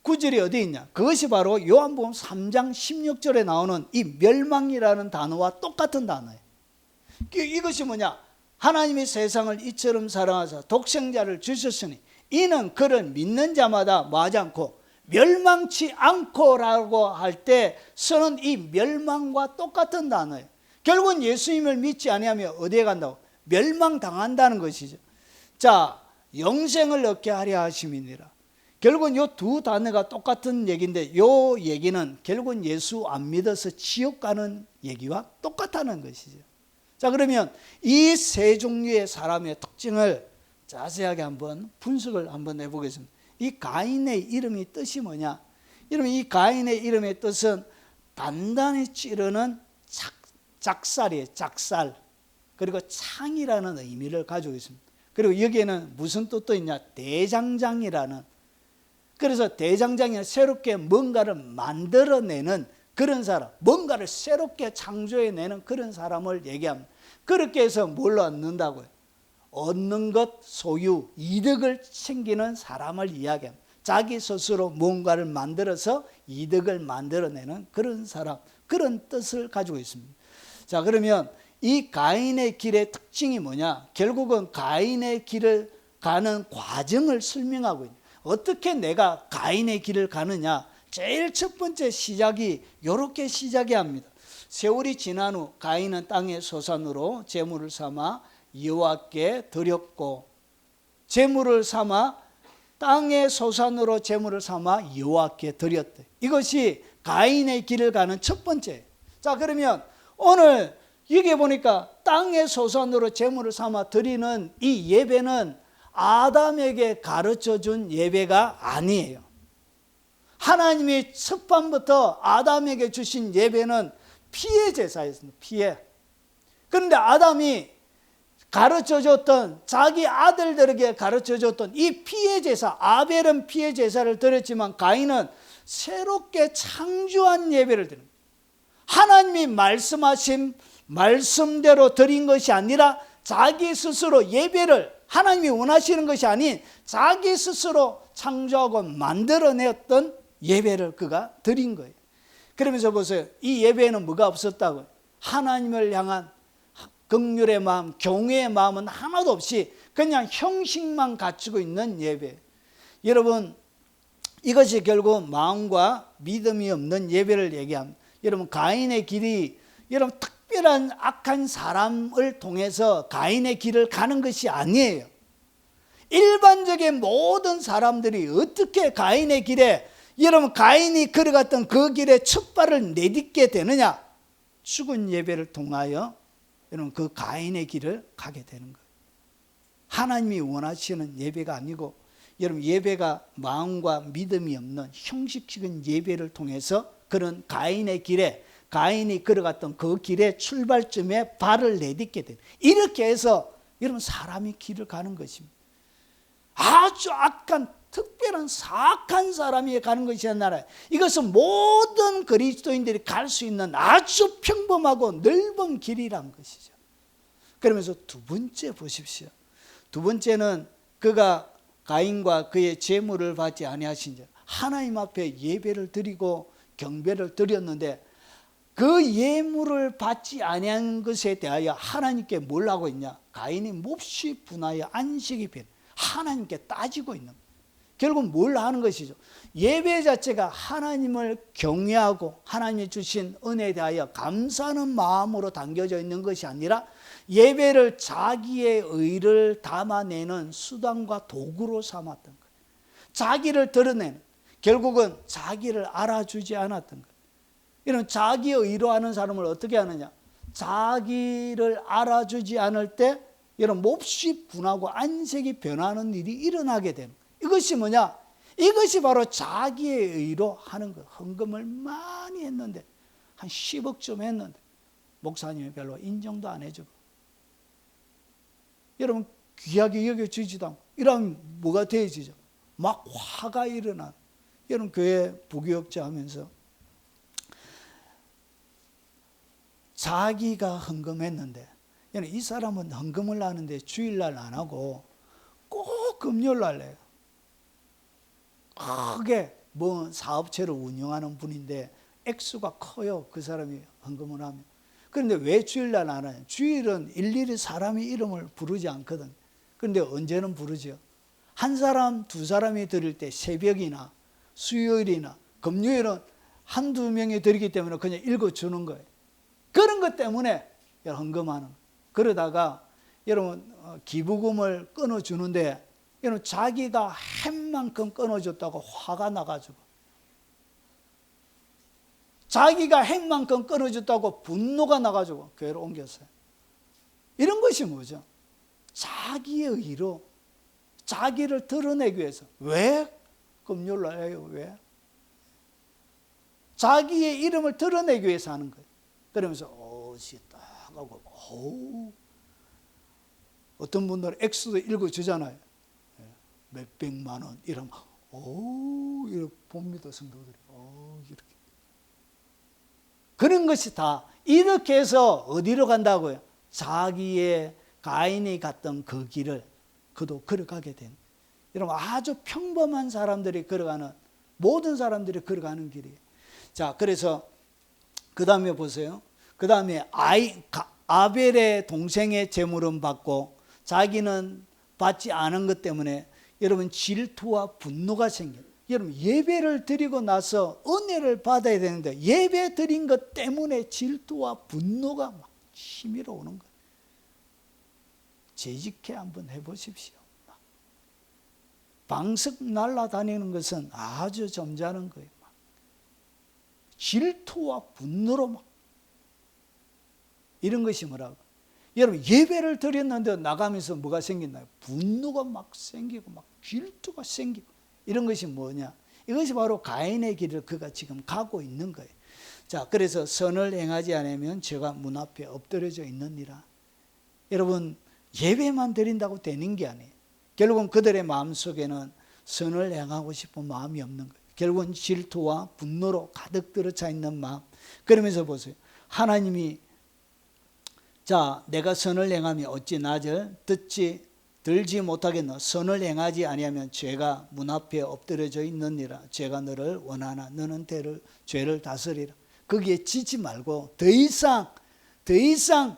구절이 어디 있냐? 그것이 바로 요한복음 3장 16절에 나오는 이 멸망이라는 단어와 똑같은 단어예요. 이것이 뭐냐? 하나님이 세상을 이처럼 사랑하사 독생자를 주셨으니 이는 그를 믿는 자마다 뭐하지 않고 멸망치 않고라고 할 때 쓰는 이 멸망과 똑같은 단어예요. 결국은 예수님을 믿지 아니하면 어디에 간다고? 멸망당한다는 것이죠. 자, 영생을 얻게 하려 하심이니라. 결국은 이 두 단어가 똑같은 얘기인데, 이 얘기는 결국은 예수 안 믿어서 지옥 가는 얘기와 똑같다는 것이죠. 자, 그러면 이 세 종류의 사람의 특징을 자세하게 한번 분석을 한번 해보겠습니다. 이 가인의 이름이 뜻이 뭐냐? 여러분, 이 가인의 이름의 뜻은 단단히 찌르는 작살이에요. 작살. 그리고 창이라는 의미를 가지고 있습니다. 그리고 여기에는 무슨 뜻도 있냐? 대장장이라는. 그래서 대장장이는 새롭게 뭔가를 만들어내는 그런 사람, 뭔가를 새롭게 창조해내는 그런 사람을 얘기합니다. 그렇게 해서 뭘 얻는다고요? 얻는 것, 소유, 이득을 챙기는 사람을 이야기합니다. 자기 스스로 뭔가를 만들어서 이득을 만들어내는 그런 사람, 그런 뜻을 가지고 있습니다. 자, 그러면 이 가인의 길의 특징이 뭐냐? 결국은 가인의 길을 가는 과정을 설명하고 있는. 어떻게 내가 가인의 길을 가느냐? 제일 첫 번째 시작이 이렇게 시작이 합니다. 세월이 지난 후 가인은 땅의 소산으로 제물을 삼아 여호와께 드렸고, 제물을 삼아 땅의 소산으로 제물을 삼아 여호와께 드렸대. 이것이 가인의 길을 가는 첫 번째. 자, 그러면 오늘 여기 보니까 땅의 소산으로 제물을 삼아 드리는 이 예배는 아담에게 가르쳐준 예배가 아니에요. 하나님이 첫밤부터 아담에게 주신 예배는 피의 제사였습니다. 피의. 그런데 아담이 가르쳐줬던, 자기 아들들에게 가르쳐줬던 이 피의 제사, 아벨은 피의 제사를 드렸지만 가인은 새롭게 창조한 예배를 드립니다. 하나님이 말씀하신 말씀대로 드린 것이 아니라 자기 스스로 예배를, 하나님이 원하시는 것이 아닌 자기 스스로 창조하고 만들어냈던 예배를 그가 드린 거예요. 그러면서 보세요. 이 예배에는 뭐가 없었다고요? 하나님을 향한 긍휼의 마음, 경외의 마음은 하나도 없이 그냥 형식만 갖추고 있는 예배. 여러분, 이것이 결국 마음과 믿음이 없는 예배를 얘기합니다. 여러분, 가인의 길이, 여러분 특별한 악한 사람을 통해서 가인의 길을 가는 것이 아니에요. 일반적인 모든 사람들이 어떻게 가인의 길에, 여러분 가인이 걸어갔던 그 길에 첫 발을 내딛게 되느냐? 죽은 예배를 통하여 여러분 그 가인의 길을 가게 되는 거예요. 하나님이 원하시는 예배가 아니고, 여러분 예배가 마음과 믿음이 없는 형식적인 예배를 통해서 그런 가인의 길에, 가인이 걸어갔던 그 길의 출발점에 발을 내딛게 돼요. 이렇게 해서 여러분 사람이 길을 가는 것입니다. 아주 악한, 특별한 사악한 사람이 가는 것이 아니라 이것은 모든 그리스도인들이 갈 수 있는 아주 평범하고 넓은 길이란 것이죠. 그러면서 두 번째 보십시오. 두 번째는 그가 가인과 그의 제물을 받지 아니하신 자, 하나님 앞에 예배를 드리고 경배를 드렸는데 그 예물을 받지 아니한 것에 대하여 하나님께 뭘 하고 있냐? 가인이 몹시 분하여 안식이 변, 하나님께 따지고 있는 거예요. 결국 뭘 하는 것이죠? 예배 자체가 하나님을 경외하고 하나님이 주신 은혜에 대하여 감사하는 마음으로 담겨져 있는 것이 아니라 예배를 자기의 의를 담아내는 수단과 도구로 삼았던 거예요. 자기를 드러내는, 결국은 자기를 알아주지 않았던 거예요. 이런 자기의 의로 하는 사람을 어떻게 하느냐? 자기를 알아주지 않을 때 이런 몹시 분하고 안색이 변하는 일이 일어나게 되는 거예요. 이것이 뭐냐? 이것이 바로 자기의 의로 하는 거예요. 헌금을 많이 했는데 한 10억쯤 했는데 목사님이 별로 인정도 안 해주고, 여러분 귀하게 여겨주지도 않고, 이러면 뭐가 되어지죠? 막 화가 일어나. 여러분 교회 부교육자 하면서 자기가 헌금했는데, 이 사람은 헌금을 하는데 주일날 안 하고 꼭 금요일날 해요. 크게 뭐 사업체를 운영하는 분인데 액수가 커요. 그 사람이 헌금을 하면. 그런데 왜 주일날 안 하냐? 주일은 일일이 사람의 이름을 부르지 않거든. 그런데 언제는 부르죠? 한 사람, 두 사람이 드릴 때 새벽이나 수요일이나 금요일은 한두 명이 드리기 때문에 그냥 읽어주는 거예요. 그런 것 때문에 헌금하는 거예요. 그러다가 여러분 기부금을 끊어주는데 여러분 자기가 한 만큼 끊어줬다고 화가 나가지고, 자기가 한 만큼 끊어줬다고 분노가 나가지고 교회로 옮겼어요. 이런 것이 뭐죠? 자기의 의로 자기를 드러내기 위해서. 왜 금요일날 해요? 왜? 자기의 이름을 드러내기 위해서 하는 거예요. 그러면서 옷이 딱 하고 어떤 분들은 액수도 읽어주잖아요. 몇백만 원 이러면 이렇게 봅니다. 성도들이 이렇게. 그런 것이 다 이렇게 해서 어디로 간다고요? 자기의 가인이 갔던 그 길을 그도 걸어가게 된, 여러분 아주 평범한 사람들이 걸어가는, 모든 사람들이 걸어가는 길이에요. 자, 그래서 그 다음에 보세요. 그 다음에 아벨의 동생의 제물은 받고 자기는 받지 않은 것 때문에 여러분 질투와 분노가 생겨요. 여러분 예배를 드리고 나서 은혜를 받아야 되는데 예배 드린 것 때문에 질투와 분노가 막 치밀어 오는 거예요. 재직해 한번 해보십시오. 방석 날아다니는 것은 아주 점잖은 거예요. 막 질투와 분노로 막 이런 것이 뭐라고? 여러분 예배를 드렸는데 나가면서 뭐가 생겼나요? 분노가 막 생기고 막 질투가 생기고, 이런 것이 뭐냐? 이것이 바로 가인의 길을 그가 지금 가고 있는 거예요. 자, 그래서 선을 행하지 않으면 죄가 문 앞에 엎드려져 있느니라. 여러분, 예배만 드린다고 되는 게 아니에요. 결국은 그들의 마음속에는 선을 행하고 싶은 마음이 없는 거예요. 결국은 질투와 분노로 가득 들어차 있는 마음. 그러면서 보세요. 하나님이 자, 내가 선을 행하면 어찌 나를 들지 못하겠노. 선을 행하지 아니하면 죄가 문 앞에 엎드려져 있느니라. 죄가 너를 원하나 너는 죄를 다스리라. 거기에 지지 말고 더 이상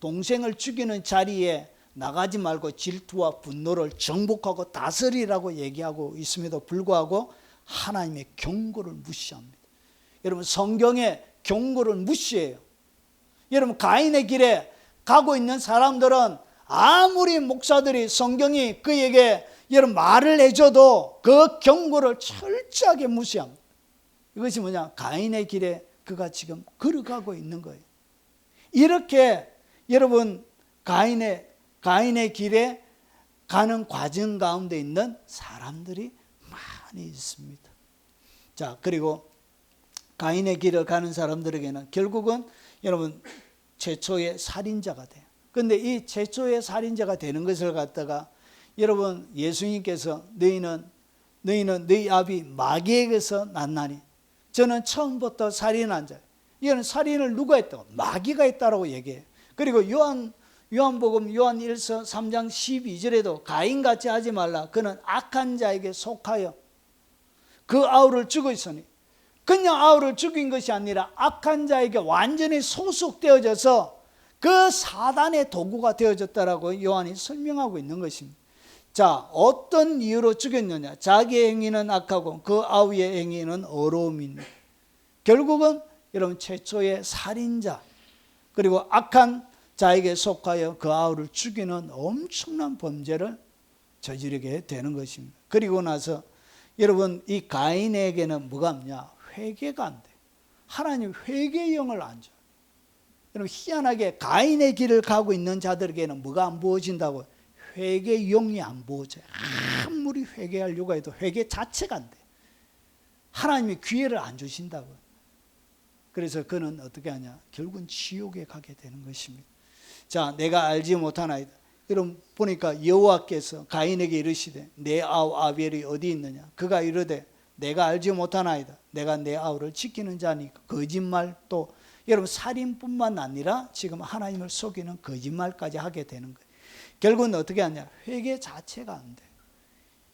동생을 죽이는 자리에 나가지 말고 질투와 분노를 정복하고 다스리라고 얘기하고 있음에도 불구하고 하나님의 경고를 무시합니다. 여러분, 성경의 경고를 무시해요. 여러분, 가인의 길에 가고 있는 사람들은 아무리 목사들이 성경이 그에게 여러분 말을 해줘도 그 경고를 철저하게 무시합니다. 이것이 뭐냐? 가인의 길에 그가 지금 걸어가고 있는 거예요. 이렇게 여러분 가인의 길에 가는 과정 가운데 있는 사람들이 많이 있습니다. 자, 그리고 가인의 길을 가는 사람들에게는 결국은 여러분 최초의 살인자가 돼요. 그런데 이 최초의 살인자가 되는 것을 갖다가 여러분 예수님께서 너희는 너희 아비 마귀에게서 났나니 저는 처음부터 살인한 자예요. 이거는 살인을 누가 했다고? 마귀가 했다라고 얘기해요. 그리고 요한복음 요한 1서 3장 12절에도 가인같이 하지 말라. 그는 악한 자에게 속하여 그 아우를 죽였으니 그냥 아우를 죽인 것이 아니라 악한 자에게 완전히 소속되어져서 그 사단의 도구가 되어졌다라고 요한이 설명하고 있는 것입니다. 자, 어떤 이유로 죽였느냐? 자기의 행위는 악하고 그 아우의 행위는 어려움입니다. 결국은 여러분 최초의 살인자 그리고 악한 자에게 속하여 그 아우를 죽이는 엄청난 범죄를 저지르게 되는 것입니다. 그리고 나서 여러분 이 가인에게는 뭐가 없냐? 회개가 안 돼요. 하나님 회개의 영을 안 줘요. 여러분 희한하게 가인의 길을 가고 있는 자들에게는 뭐가 안 부어진다고요? 회개의 영이 안 부어져요. 아무리 회개하려고 해도 회개 자체가 안 돼요. 하나님이 기회를 안 주신다고요. 그래서 그는 어떻게 하냐? 결국은 지옥에 가게 되는 것입니다. 자, 내가 알지 못하나이다. 여러분 보니까 여호와께서 가인에게 이르시되 내 아우 아벨이 어디 있느냐? 그가 이르되 내가 알지 못하나이다. 내가 내 아우를 지키는 자니까. 거짓말 또 여러분 살인뿐만 아니라 지금 하나님을 속이는 거짓말까지 하게 되는 거예요. 결국은 어떻게 하냐? 회개 자체가 안 돼.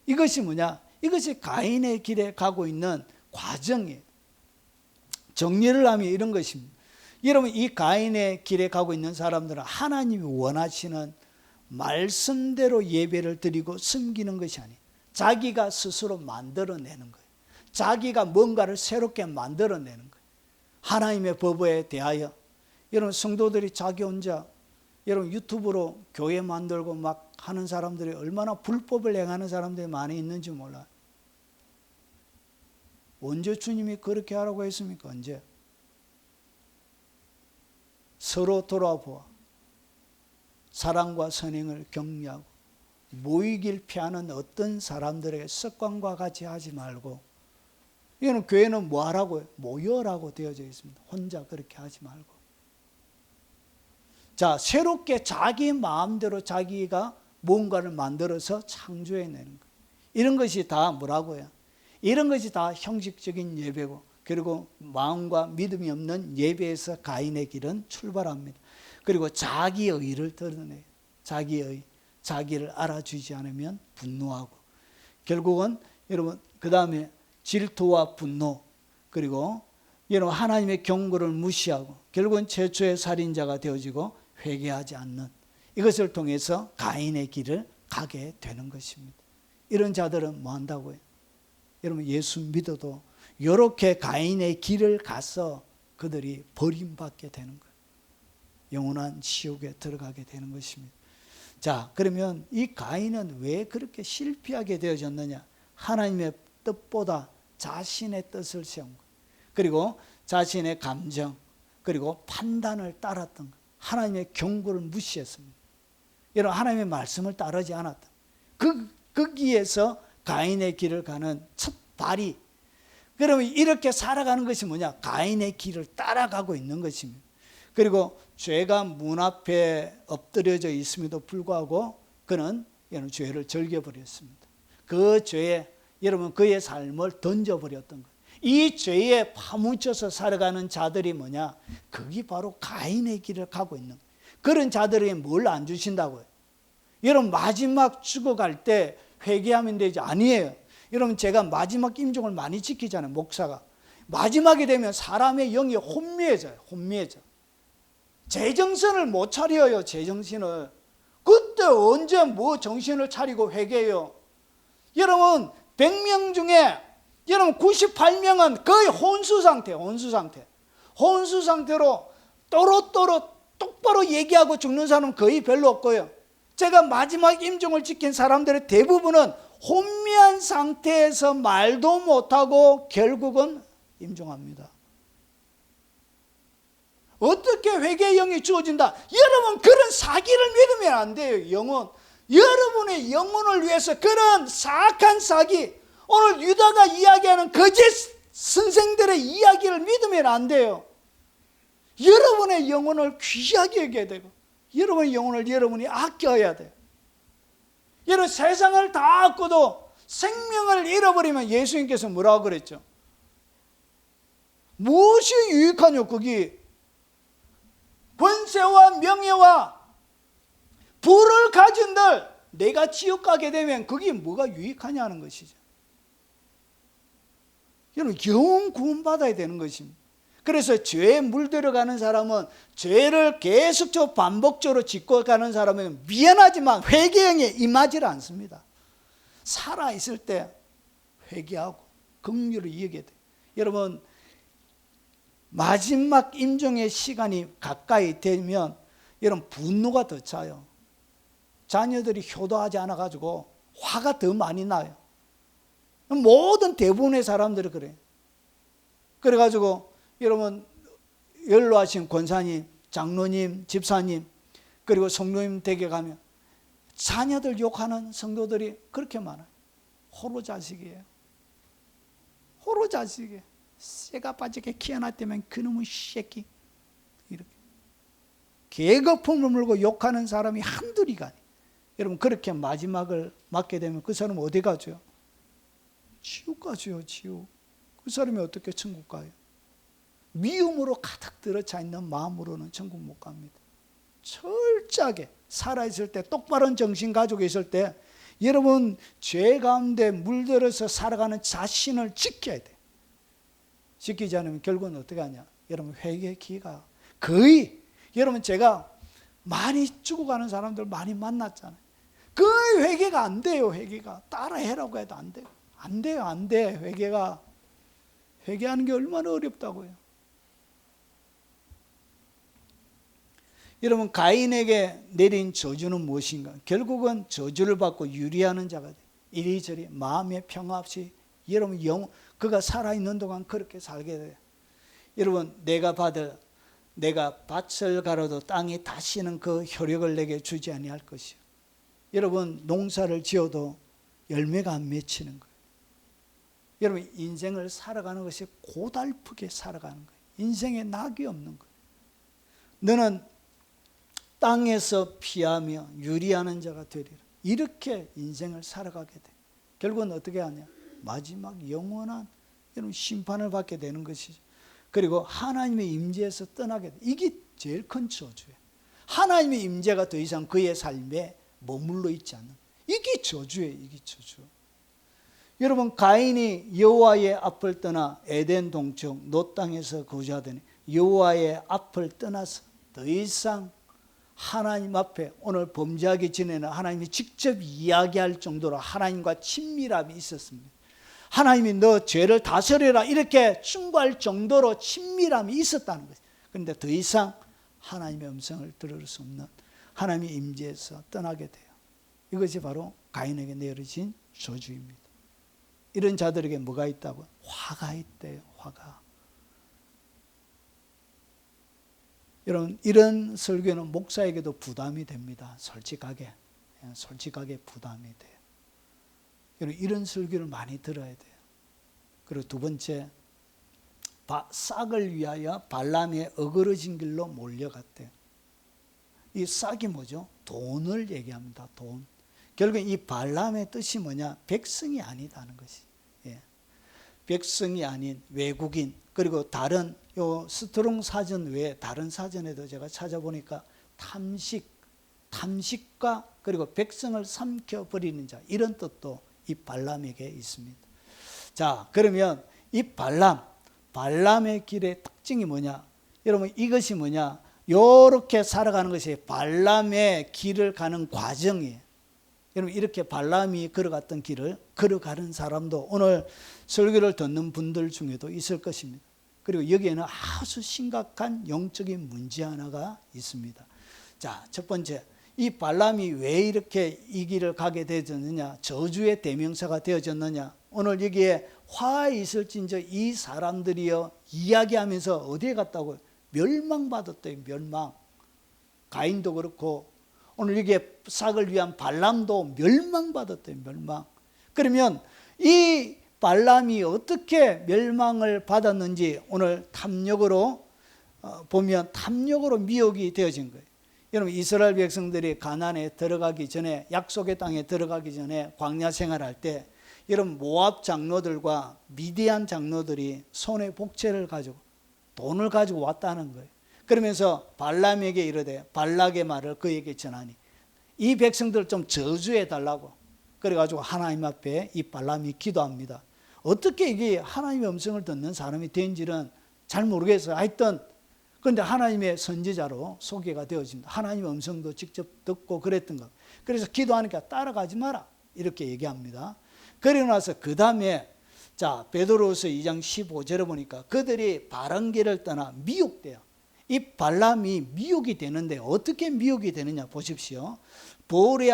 이것이 뭐냐? 이것이 가인의 길에 가고 있는 과정이에요. 정리를 하면 이런 것입니다. 여러분 이 가인의 길에 가고 있는 사람들은 하나님이 원하시는 말씀대로 예배를 드리고 섬기는 것이 아니에요. 자기가 스스로 만들어내는 거예요. 자기가 뭔가를 새롭게 만들어내는 거예요. 하나님의 법에 대하여 여러분 성도들이 자기 혼자 여러분 유튜브로 교회 만들고 막 하는 사람들이 얼마나 불법을 행하는 사람들이 많이 있는지 몰라요. 언제 주님이 그렇게 하라고 했습니까? 언제? 서로 돌아보아 사랑과 선행을 격려하고 모이길 피하는 어떤 사람들에게 습관과 같이 하지 말고, 이거는 교회는 뭐 하라고요? 모여라고 되어져 있습니다. 혼자 그렇게 하지 말고. 자, 새롭게 자기 마음대로 자기가 뭔가를 만들어서 창조해내는 거예요. 이런 것이 다 뭐라고요? 이런 것이 다 형식적인 예배고, 그리고 마음과 믿음이 없는 예배에서 가인의 길은 출발합니다. 그리고 자기의 의를 드러내요. 자기의 자기를 알아주지 않으면 분노하고, 결국은 여러분 그 다음에 질투와 분노, 그리고 여러분 하나님의 경고를 무시하고 결국은 최초의 살인자가 되어지고 회개하지 않는, 이것을 통해서 가인의 길을 가게 되는 것입니다. 이런 자들은 뭐 한다고요? 여러분 예수 믿어도 이렇게 가인의 길을 가서 그들이 버림받게 되는 거예요. 영원한 지옥에 들어가게 되는 것입니다. 자, 그러면 이 가인은 왜 그렇게 실패하게 되어졌느냐? 하나님의 뜻보다 자신의 뜻을 세운 거예요. 그리고 자신의 감정, 그리고 판단을 따랐던 거예요. 하나님의 경고를 무시했습니다. 여러분 하나님의 말씀을 따르지 않았다. 거기에서 가인의 길을 가는 첫 발이. 그러면 이렇게 살아가는 것이 뭐냐? 가인의 길을 따라가고 있는 것입니다. 그리고 죄가 문 앞에 엎드려져 있음에도 불구하고 그는 죄를 즐겨버렸습니다. 그 죄에 여러분 그의 삶을 던져버렸던 거예요. 이 죄에 파묻혀서 살아가는 자들이 뭐냐? 그게 바로 가인의 길을 가고 있는 거예요. 그런 자들에게 뭘 안 주신다고요? 여러분 마지막 죽어갈 때 회개하면 되지. 아니에요. 여러분 제가 마지막 임종을 많이 지키잖아요. 목사가. 마지막에 되면 사람의 영이 혼미해져요. 혼미해져. 제정신을 못 차려요. 제정신을. 그때 언제 뭐 정신을 차리고 회개해요. 여러분 100명 중에 여러분 98명은 거의 혼수 상태. 혼수 상태로 또렷또렷 똑바로 얘기하고 죽는 사람은 거의 별로 없고요. 제가 마지막 임종을 지킨 사람들의 대부분은 혼미한 상태에서 말도 못하고 결국은 임종합니다. 어떻게 회개의 영이 주어진다? 여러분 그런 사기를 믿으면 안 돼요. 영혼. 여러분의 영혼을 위해서 그런 사악한 사기, 오늘 유다가 이야기하는 거짓 선생들의 이야기를 믿으면 안 돼요. 여러분의 영혼을 귀하게 여겨야 되고 여러분의 영혼을 여러분이 아껴야 돼요. 여러분 세상을 다 얻고도 생명을 잃어버리면 예수님께서 뭐라고 그랬죠? 무엇이 유익하뇨? 그게 권세와 명예와 부를 가진들 내가 지옥 가게 되면 그게 뭐가 유익하냐는 것이죠. 여러분 영 구원받아야 되는 것입니다. 그래서 죄에 물들어가는 사람은 죄를 계속적으로 반복적으로 짓고 가는 사람은 미안하지만 회개형에 임하지 않습니다. 살아있을 때 회개하고 긍휼을 이기게 돼요. 여러분 마지막 임종의 시간이 가까이 되면 여러분 분노가 더 차요. 자녀들이 효도하지 않아가지고 화가 더 많이 나요. 모든 대부분의 사람들이 그래요. 그래가지고 여러분 연로하신 권사님, 장로님, 집사님 그리고 성도님 댁에 가면 자녀들 욕하는 성도들이 그렇게 많아요. 호로 자식이에요. 호로 자식이에요. 새가 빠지게 키 하나 때문에 그놈의 새끼 이렇게 계거품을 물고 욕하는 사람이 한둘이가 아니에요. 여러분 그렇게 마지막을 맞게 되면 그 사람은 어디 가죠? 지옥 가죠. 지옥. 그 사람이 어떻게 천국 가요? 미움으로 가득 들어차 있는 마음으로는 천국 못 갑니다. 철저하게 살아있을 때 똑바른 정신 가지고 있을 때 여러분 죄 가운데 물들어서 살아가는 자신을 지켜야 돼. 지키지 않으면 결국은 어떻게 하냐? 여러분 회개의 기회가 거의 여러분 제가 많이 죽어가는 사람들 많이 만났잖아요. 그 회개가 안 돼요. 회개가 따라해라고 해도 안 돼요. 안 돼요. 안 돼. 회개가 회개하는 게 얼마나 어렵다고요. 여러분 가인에게 내린 저주는 무엇인가? 결국은 저주를 받고 유리하는 자가 돼. 이리저리 마음의 평화 없이 여러분 그가 살아있는 동안 그렇게 살게 돼요. 여러분 내가 밭을 갈아도 땅이 다시는 그 효력을 내게 주지 아니할 것이요. 여러분 농사를 지어도 열매가 안 맺히는 거예요. 여러분 인생을 살아가는 것이 고달프게 살아가는 거예요. 인생에 낙이 없는 거예요. 너는 땅에서 피하며 유리하는 자가 되리라. 이렇게 인생을 살아가게 돼. 결국은 어떻게 하냐? 마지막 영원한 여러분 심판을 받게 되는 것이죠. 그리고 하나님의 임재에서 떠나게 돼. 이게 제일 큰 저주예요. 하나님의 임재가 더 이상 그의 삶에 머물러 있지 않는. 이게 저주예요. 이게 저주. 여러분 가인이 여호와의 앞을 떠나 에덴 동쪽 노 땅에서 거주하더니 여호와의 앞을 떠나서 더 이상 하나님 앞에 오늘 범죄하기 전에는 하나님이 직접 이야기할 정도로 하나님과 친밀함이 있었습니다. 하나님이 너 죄를 다스려라 이렇게 충고할 정도로 친밀함이 있었다는 거죠. 그런데 더 이상 하나님의 음성을 들을 수 없는 하나님의 임재에서 떠나게 돼요. 이것이 바로 가인에게 내려진 저주입니다. 이런 자들에게 뭐가 있다고요? 화가 있대요. 화가. 여러분 이런 설교는 목사에게도 부담이 됩니다. 솔직하게 부담이 돼요. 여러분 이런 설교를 많이 들어야 돼요. 그리고 두 번째, 싹을 위하여 발람의 어그러진 길로 몰려갔대요. 이 싹이 뭐죠? 돈을 얘기합니다. 돈. 결국 이 발람의 뜻이 뭐냐? 백성이 아니다는 것이. 예. 백성이 아닌 외국인, 그리고 다른 요 스트롱 사전 외에 다른 사전에도 제가 찾아보니까 탐식과 그리고 백성을 삼켜버리는 자, 이런 뜻도 이 발람에게 있습니다. 자, 그러면 이 발람의 길의 특징이 뭐냐? 여러분, 이것이 뭐냐? 요렇게 살아가는 것이 발람의 길을 가는 과정이에요. 여러분, 이렇게 발람이 걸어갔던 길을 걸어가는 사람도 오늘 설교를 듣는 분들 중에도 있을 것입니다. 그리고 여기에는 아주 심각한 영적인 문제 하나가 있습니다. 자, 첫 번째, 이 발람이 왜 이렇게 이 길을 가게 되었느냐? 저주의 대명사가 되어졌느냐? 오늘 여기에 화 있을진저 이 사람들이여 이야기하면서 어디에 갔다고요? 멸망받았대요. 멸망. 가인도 그렇고 오늘 여기에 싹을 위한 발람도 멸망받았대요. 멸망. 그러면 이 발람이 어떻게 멸망을 받았는지 오늘 탐욕으로 보면 탐욕으로 미혹이 되어진 거예요. 여러분, 이스라엘 백성들이 가나안에 들어가기 전에, 약속의 땅에 들어가기 전에 광야 생활할 때 여러분, 모압 장로들과 미디안 장로들이 손에 복채를 가지고 돈을 가지고 왔다는 거예요. 그러면서 발람에게 이르되 발락의 말을 그에게 전하니 이 백성들을 좀 저주해 달라고. 그래가지고 하나님 앞에 이 발람이 기도합니다. 어떻게 이게 하나님의 음성을 듣는 사람이 된지는 잘 모르겠어요. 하여튼 그런데 하나님의 선지자로 소개가 되어집니다. 하나님의 음성도 직접 듣고 그랬던 것. 그래서 기도하니까 따라가지 마라 이렇게 얘기합니다. 그리고 나서 그 다음에 자, 베드로후서 2장 15절에 보니까 그들이 바른 길을 떠나 미혹돼요. 이 발람이 미혹이 되는데 어떻게 미혹이 되느냐 보십시오. 보울의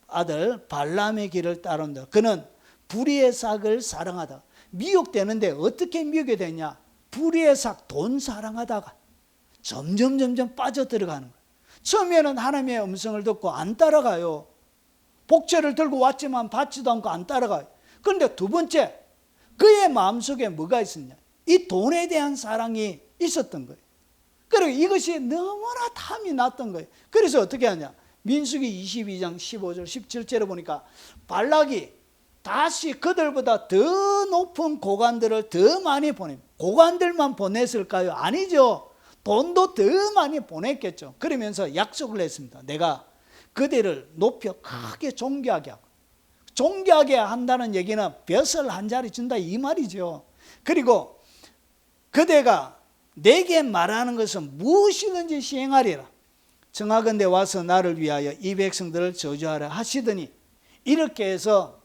아들 발람의 길을 따른다. 그는 불의의 삭을 사랑하다. 미혹되는데 어떻게 미혹이 되냐? 불의의 삭, 돈 사랑하다가 점점 빠져들어가는 거예요. 처음에는 하나님의 음성을 듣고 안 따라가요. 복채를 들고 왔지만 받지도 않고 안 따라가요. 그런데 두 번째, 그의 마음속에 뭐가 있었냐? 이 돈에 대한 사랑이 있었던 거예요. 그리고 이것이 너무나 탐이 났던 거예요. 그래서 어떻게 하냐? 민수기 22장 15절 17절에 보니까 발락이 다시 그들보다 더 높은 고관들을 더 많이 보냅니다. 고관들만 보냈을까요? 아니죠. 돈도 더 많이 보냈겠죠. 그러면서 약속을 했습니다. 내가 그들을 높여 크게 존귀하게 하고, 존귀하게 한다는 얘기는 벼슬 한 자리 준다 이 말이죠. 그리고 그대가 내게 말하는 것은 무엇이든지 시행하리라. 청하건대 와서 나를 위하여 이 백성들을 저주하라 하시더니, 이렇게 해서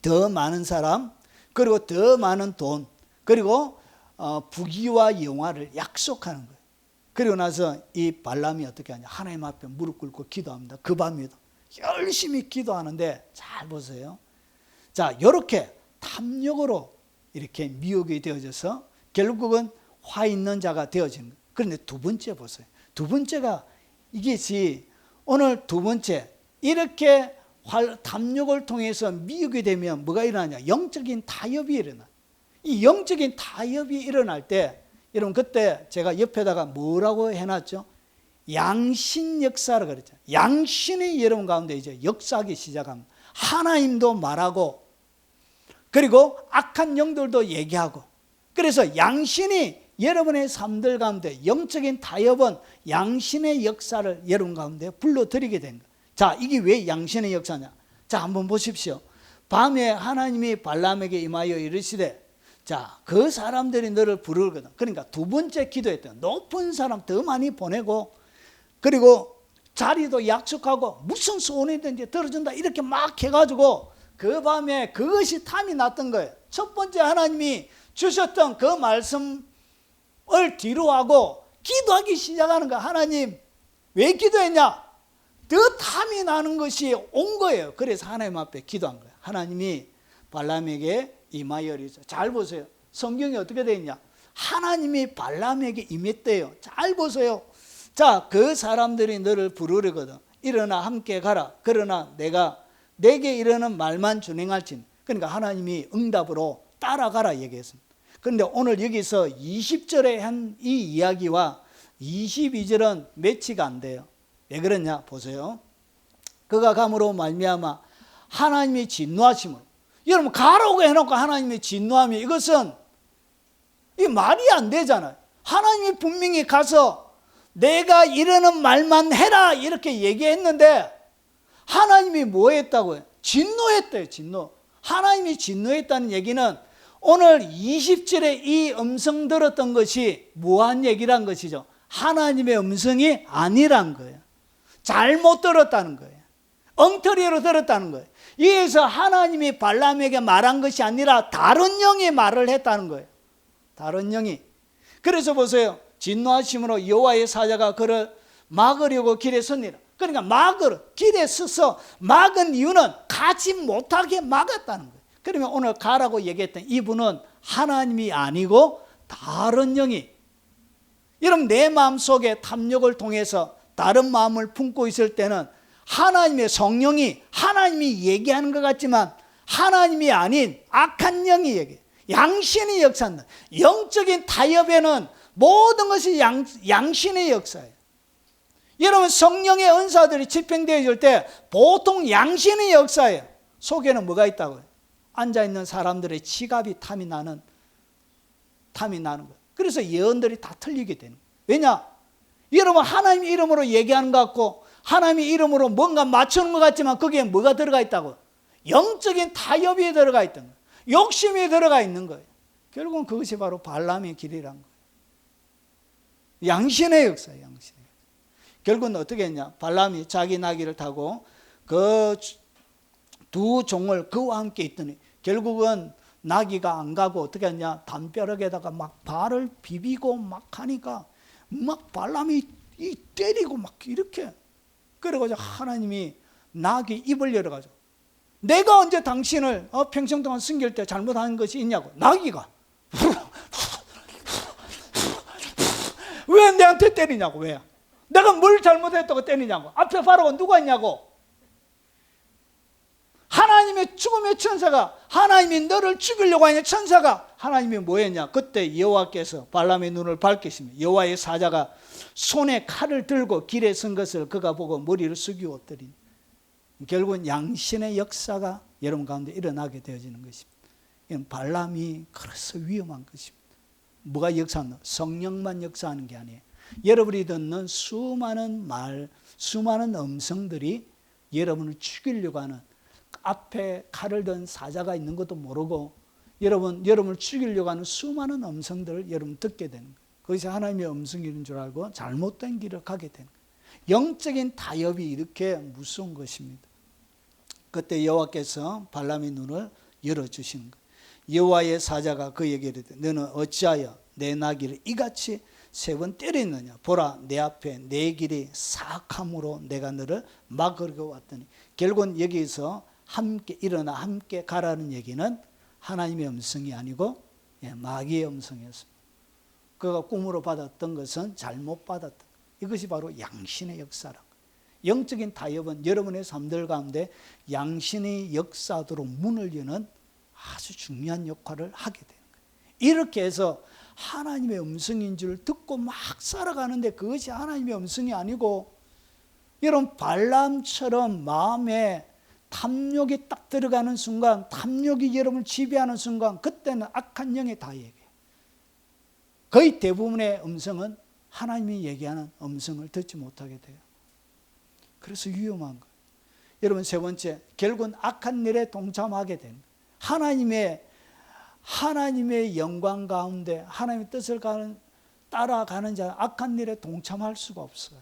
더 많은 사람, 그리고 더 많은 돈, 그리고 부귀와 영화를 약속하는 거예요. 그리고 나서 이 발람이 어떻게 하냐? 하나님 앞에 무릎 꿇고 기도합니다. 그 밤에도 열심히 기도하는데, 잘 보세요. 자, 이렇게 탐욕으로 이렇게 미혹이 되어져서 결국은 화 있는 자가 되어진 거예요. 그런데 두 번째 보세요. 두 번째가 이것이 오늘 두 번째, 이렇게 탐욕을 통해서 미혹이 되면 뭐가 일어나냐? 영적인 타협이 일어나. 이 영적인 타협이 일어날 때, 여러분 그때 제가 옆에다가 뭐라고 해놨죠? 양신 역사를 그랬죠. 양신이 여러분 가운데 이제 역사하기 시작합니다. 하나님도 말하고, 그리고 악한 영들도 얘기하고, 그래서 양신이 여러분의 삶들 가운데, 영적인 타협은 양신의 역사를 여러분 가운데 불러들이게 된 거예요. 자, 이게 왜 양신의 역사냐? 자, 한번 보십시오. 밤에 하나님이 발람에게 임하여 이르시되, 자, 그 사람들이 너를 부르거든. 그러니까 두 번째 기도했던 높은 사람 더 많이 보내고, 그리고 자리도 약속하고 무슨 소원이든지 들어준다 이렇게 막 해가지고 그 밤에 그것이 탐이 났던 거예요. 첫 번째 하나님이 주셨던 그 말씀을 뒤로 하고 기도하기 시작하는 거야. 하나님 왜 기도했냐? 더 탐이 나는 것이 온 거예요. 그래서 하나님 앞에 기도한 거예요. 하나님이 발람에게 임하여 이르시되, 잘 보세요. 성경이 어떻게 되어 있냐? 하나님이 발람에게 임했대요. 잘 보세요. 자, 그 사람들이 너를 부르려거든. 일어나 함께 가라. 그러나 내가 내게 이르는 말만 준행할진. 그러니까 하나님이 응답으로 따라가라 얘기했습니다. 그런데 오늘 여기서 20절에 한 이 이야기와 22절은 매치가 안 돼요. 왜 그러냐 보세요. 그가 감으로 말미암아 하나님이 진노하심을, 여러분 가라고 해놓고 하나님이 진노하면 이것은 이 말이 안 되잖아요. 하나님이 분명히 가서 내가 이러는 말만 해라 이렇게 얘기했는데 하나님이 뭐 했다고요? 진노했대요. 진노. 하나님이 진노했다는 얘기는 오늘 20절에 이 음성 들었던 것이 무한 얘기란 것이죠. 하나님의 음성이 아니란 거예요. 잘못 들었다는 거예요. 엉터리로 들었다는 거예요. 이에서 하나님이 발람에게 말한 것이 아니라 다른 영이 말을 했다는 거예요. 다른 영이. 그래서 보세요. 진노하심으로 여호와의 사자가 그를 막으려고 길에 섰니라. 그러니까 길에 서서 막은 이유는 가지 못하게 막았다는 거예요. 그러면 오늘 가라고 얘기했던 이분은 하나님이 아니고 다른 영이, 여러분 내 마음속에 탐욕을 통해서 다른 마음을 품고 있을 때는 하나님의 성령이 하나님이 얘기하는 것 같지만 하나님이 아닌 악한 영이 얘기해요. 양신의 역사입니다. 영적인 타협에는 모든 것이 양신의 역사예요. 여러분 성령의 은사들이 집행되어질 때 보통 양신의 역사예요. 속에는 뭐가 있다고요? 앉아있는 사람들의 지갑이 탐이 나는 거예요. 그래서 예언들이 다 틀리게 되는 거예요. 왜냐? 여러분 하나님 이름으로 얘기하는 것 같고 하나님 이름으로 뭔가 맞추는 것 같지만 거기에 뭐가 들어가 있다고요? 영적인 타협이 들어가 있던 거예요. 욕심이 들어가 있는 거예요. 결국은 그것이 바로 발람의 길이란 거예요. 양신의 역사예요. 양신의. 결국은 어떻게 했냐? 발람이 자기 나귀를 타고 그 두 종을 그와 함께 있더니 결국은 나귀가 안 가고 어떻게 했냐? 담벼락에다가 막 발을 비비고 막 하니까 막 발람이 때리고 막 이렇게. 그래가지고 하나님이 나귀 입을 열어가지고 내가 언제 당신을 평생 동안 섬길 때 잘못한 것이 있냐고. 나귀가 왜 내한테 때리냐고. 왜? 내가 뭘 잘못했다고 때리냐고. 앞에 바로가 누가 있냐고. 하나님의 죽음의 천사가, 하나님이 너를 죽이려고 하는 천사가 하나님이 뭐 했냐. 그때 여호와께서 발람의 눈을 밝히시며 여호와의 사자가 손에 칼을 들고 길에 선 것을 그가 보고 머리를 숙이고 엎드린. 결국은 양신의 역사가 여러분 가운데 일어나게 되어지는 것입니다. 이건 발람이 그래서 위험한 것입니다. 뭐가 역사하나? 성령만 역사하는 게 아니에요. 여러분이 듣는 수많은 말, 수많은 음성들이 여러분을 죽이려고 하는, 앞에 칼을 든 사자가 있는 것도 모르고 여러분을 죽이려고 하는 수많은 음성들을 여러분 듣게 되는 거예요. 그것이 하나님의 음성인 줄 알고 잘못된 길을 가게 되는 거예요. 영적인 타협이 이렇게 무서운 것입니다. 그때 여호와께서 발람의 눈을 열어주시는 거예요. 여호와의 사자가 그에게 이르되 너는 어찌하여 내 나귀를 이같이 3번 때렸느냐. 보라 내 앞에 내 길이 사악함으로 내가 너를 막으려고 왔더니. 결국은 여기서 함께 일어나 함께 가라는 얘기는 하나님의 음성이 아니고 마귀의 음성이었습니다. 그가 꿈으로 받았던 것은 잘못 받았다. 이것이 바로 양신의 역사라. 영적인 타협은 여러분의 삶들 가운데 양신의 역사도로 문을 여는 아주 중요한 역할을 하게 되는 거예요. 이렇게 해서 하나님의 음성인 줄 듣고 막 살아가는데 그것이 하나님의 음성이 아니고, 여러분 발람처럼 마음에 탐욕이 딱 들어가는 순간, 탐욕이 여러분을 지배하는 순간, 그때는 악한 영이 다 얘기해요. 거의 대부분의 음성은 하나님이 얘기하는 음성을 듣지 못하게 돼요. 그래서 위험한 거예요. 여러분 세 번째, 결국은 악한 일에 동참하게 되는 거예요. 하나님의 영광 가운데 하나님의 뜻을 따라가는 자는 악한 일에 동참할 수가 없어요.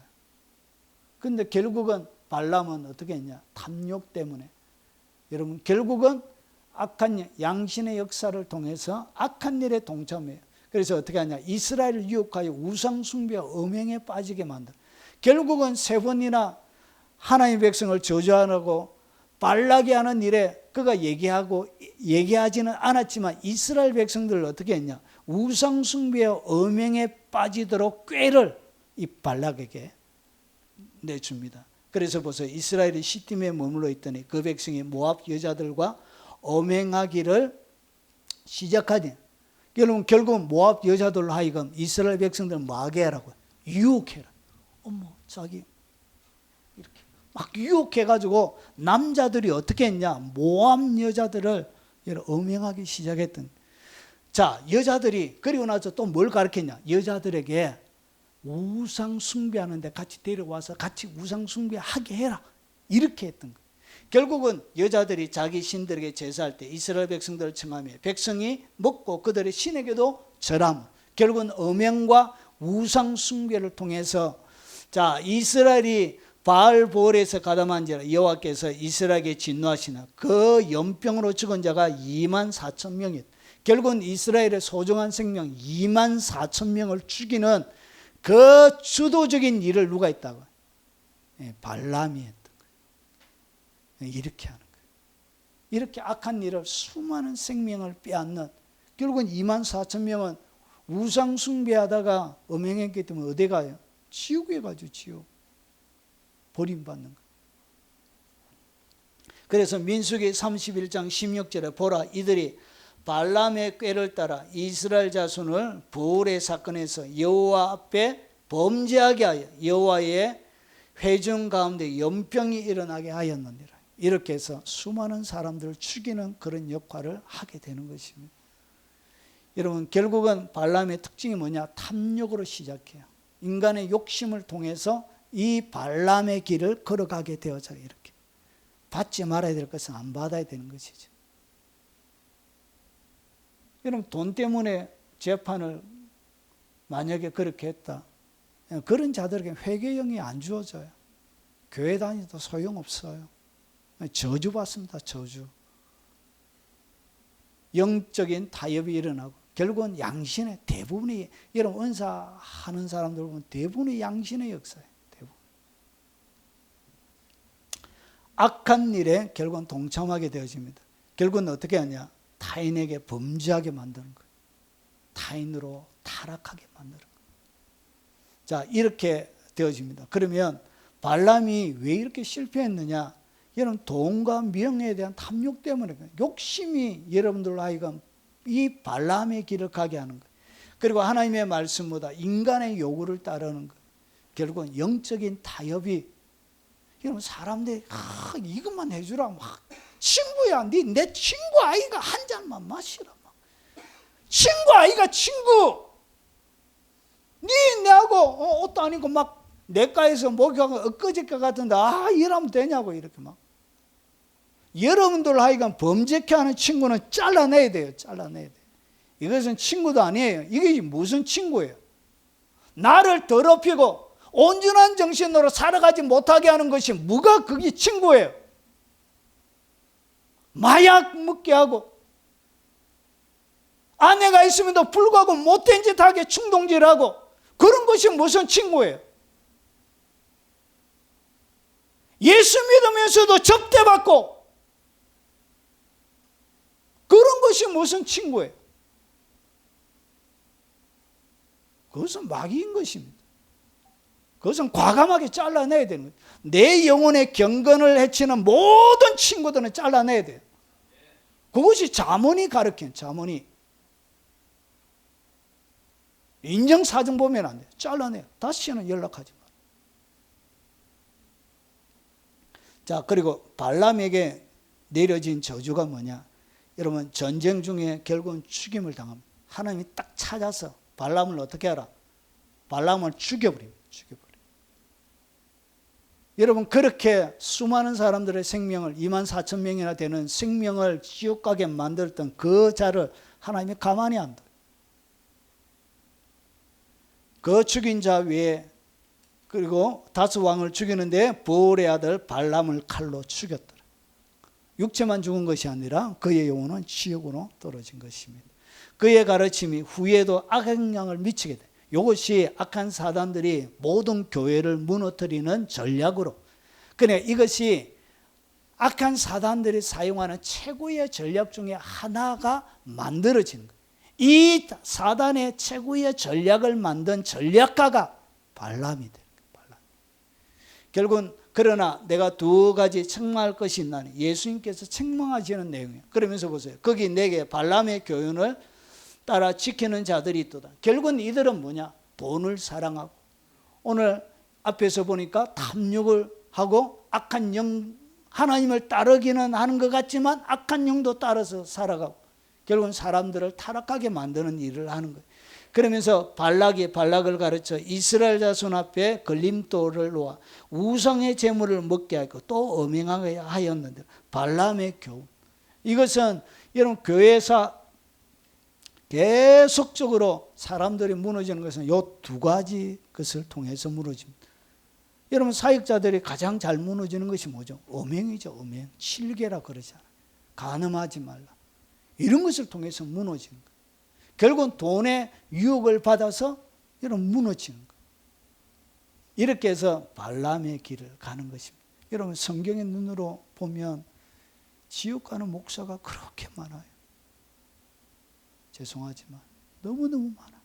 그런데 결국은 발람은 어떻게 했냐? 탐욕 때문에. 여러분 결국은 악한 양신의 역사를 통해서 악한 일에 동참해요. 그래서 어떻게 하냐? 이스라엘을 유혹하여 우상 숭배와 음행에 빠지게 만들어. 결국은 3번이나 하나님의 백성을 저주하고 발락이 하는 일에 그가 얘기하지는 않았지만 이스라엘 백성들을 어떻게 했냐? 우상 숭배와 음행에 빠지도록 꾀를 이 발락에게 내줍니다. 그래서 보세요. 이스라엘이 시팀에 머물러 있더니 그 백성이 모압 여자들과 음행하기를 시작하지. 결국 모압 여자들로 하여금 이스라엘 백성들은 뭐 하게 하라고? 유혹해라. 어머, 자기 이렇게 막 유혹해가지고 남자들이 어떻게 했냐? 모압 여자들을 음행하기 시작했던. 자, 여자들이 그리고 나서 또 뭘 가르쳤냐? 여자들에게 우상 숭배하는데 같이 데려와서 같이 우상 숭배하게 해라. 이렇게 했던 거예요. 결국은 여자들이 자기 신들에게 제사할 때 이스라엘 백성들을 청하며 백성이 먹고 그들의 신에게도 절함. 결국은 음행과 우상 숭배를 통해서 자, 이스라엘이 바알볼에서 가담한지라 여호와께서 이스라엘에게 진노하시나 그 연병으로 죽은 자가 24,000명이었다. 결국은 이스라엘의 소중한 생명 24,000명을 죽이는 그 주도적인 일을 누가 했다고? 발람이 했던 거예요. 이렇게 하는 거예요. 이렇게 악한 일을 수많은 생명을 빼앗는, 결국은 24,000명은 우상 숭배하다가 음행했기 때문에 어디 가요? 지옥에 가죠. 지옥. 버림받는 거예요. 그래서 민수기 31장 16절에 보라, 이들이 발람의 꾀를 따라 이스라엘 자손을 부올의 사건에서 여호와 앞에 범죄하게 하여 여호와의 회중 가운데 연병이 일어나게 하였느니라. 이렇게 해서 수많은 사람들을 죽이는 그런 역할을 하게 되는 것입니다. 여러분, 결국은 발람의 특징이 뭐냐? 탐욕으로 시작해요. 인간의 욕심을 통해서 이 발람의 길을 걸어가게 되어져. 이렇게 받지 말아야 될 것은 안 받아야 되는 것이죠. 여러분, 돈 때문에 재판을 만약에 그렇게 했다, 그런 자들에게 회개형이 안 주어져요. 교회 다니도 소용없어요. 저주받습니다. 저주. 영적인 타협이 일어나고 결국은 양신의 대부분이, 여러분 은사하는 사람들 보면 대부분이 양신의 역사예요. 대부분. 악한 일에 결국은 동참하게 되어집니다. 결국은 어떻게 하냐? 타인에게 범죄하게 만드는 거예요. 타인으로 타락하게 만드는 거예요. 자, 이렇게 되어집니다. 그러면 발람이 왜 이렇게 실패했느냐? 여러분, 돈과 명예에 대한 탐욕 때문에, 욕심이 여러분들로 하여금 이 발람의 길을 가게 하는 거예요. 그리고 하나님의 말씀보다 인간의 요구를 따르는 거예요. 결국은 영적인 타협이, 여러분 사람들이 이것만 해주라, 막 친구야, 내 친구 아이가 한 잔만 마시라, 막 친구 아이가 친구, 내하고 옷도 아니고 막 내과에서 목욕하고 엊그저께 같은데 이러면 되냐고, 이렇게 막. 여러분들 하여간 범죄케 하는 친구는 잘라내야 돼요. 잘라내야 돼요. 이것은 친구도 아니에요. 이게 무슨 친구예요? 나를 더럽히고 온전한 정신으로 살아가지 못하게 하는 것이 뭐가 그게 친구예요? 마약 먹게 하고 아내가 있음에도 불구하고 못된 짓 하게 충동질하고 그런 것이 무슨 친구예요? 예수 믿으면서도 접대받고 그런 것이 무슨 친구예요? 그것은 마귀인 것입니다. 그것은 과감하게 잘라내야 되는 거예요. 내 영혼의 경건을 해치는 모든 친구들은 잘라내야 돼요. 그것이 잠언이 가르치는, 잠언이. 인정사정 보면 안 돼요. 잘라내요. 다시는 연락하지 마. 자, 그리고 발람에게 내려진 저주가 뭐냐? 여러분, 전쟁 중에 결국은 죽임을 당합니다. 하나님이 딱 찾아서 발람을 어떻게 하라? 발람을 죽여버립니다. 죽여버립니다. 여러분, 그렇게 수많은 사람들의 생명을, 24,000명이나 되는 생명을 지옥 가게 만들었던 그 자를 하나님이 가만히 안 둬요. 그 죽인 자 외에, 그리고 다스 왕을 죽이는데 부올의 아들 발람을 칼로 죽였더라. 육체만 죽은 것이 아니라 그의 영혼은 지옥으로 떨어진 것입니다. 그의 가르침이 후에도 악영향을 미치게 돼. 이것이 악한 사단들이 모든 교회를 무너뜨리는 전략으로, 그래 이것이 악한 사단들이 사용하는 최고의 전략 중에 하나가 만들어지는 거예요. 이 사단의 최고의 전략을 만든 전략가가 발람이 돼요. 발람. 결국은 그러나 내가 두 가지 책망할 것이 있나니, 예수님께서 책망하시는 내용이에요. 그러면서 보세요. 거기 내게 발람의 교훈을 따라 지키는 자들이 있도다. 결국은 이들은 뭐냐? 돈을 사랑하고, 오늘 앞에서 보니까 탐욕을 하고 악한 영, 하나님을 따르기는 하는 것 같지만 악한 영도 따라서 살아가고 결국은 사람들을 타락하게 만드는 일을 하는 거예요. 그러면서 발락을 가르쳐 이스라엘 자손 앞에 걸림돌을 놓아 우상의 제물을 먹게 하고 또 음행하게 하였는데, 발람의 교훈, 이것은 여러분 교회에서 계속적으로 사람들이 무너지는 것은 이 두 가지 것을 통해서 무너집니다. 여러분 사역자들이 가장 잘 무너지는 것이 뭐죠? 음행이죠. 음행. 칠계라 그러잖아요. 간음하지 말라. 이런 것을 통해서 무너지는 거예요. 결국은 돈의 유혹을 받아서 여러분 무너지는 거예요. 이렇게 해서 발람의 길을 가는 것입니다. 여러분 성경의 눈으로 보면 지옥 가는 목사가 그렇게 많아요. 죄송하지만 너무너무 많아요.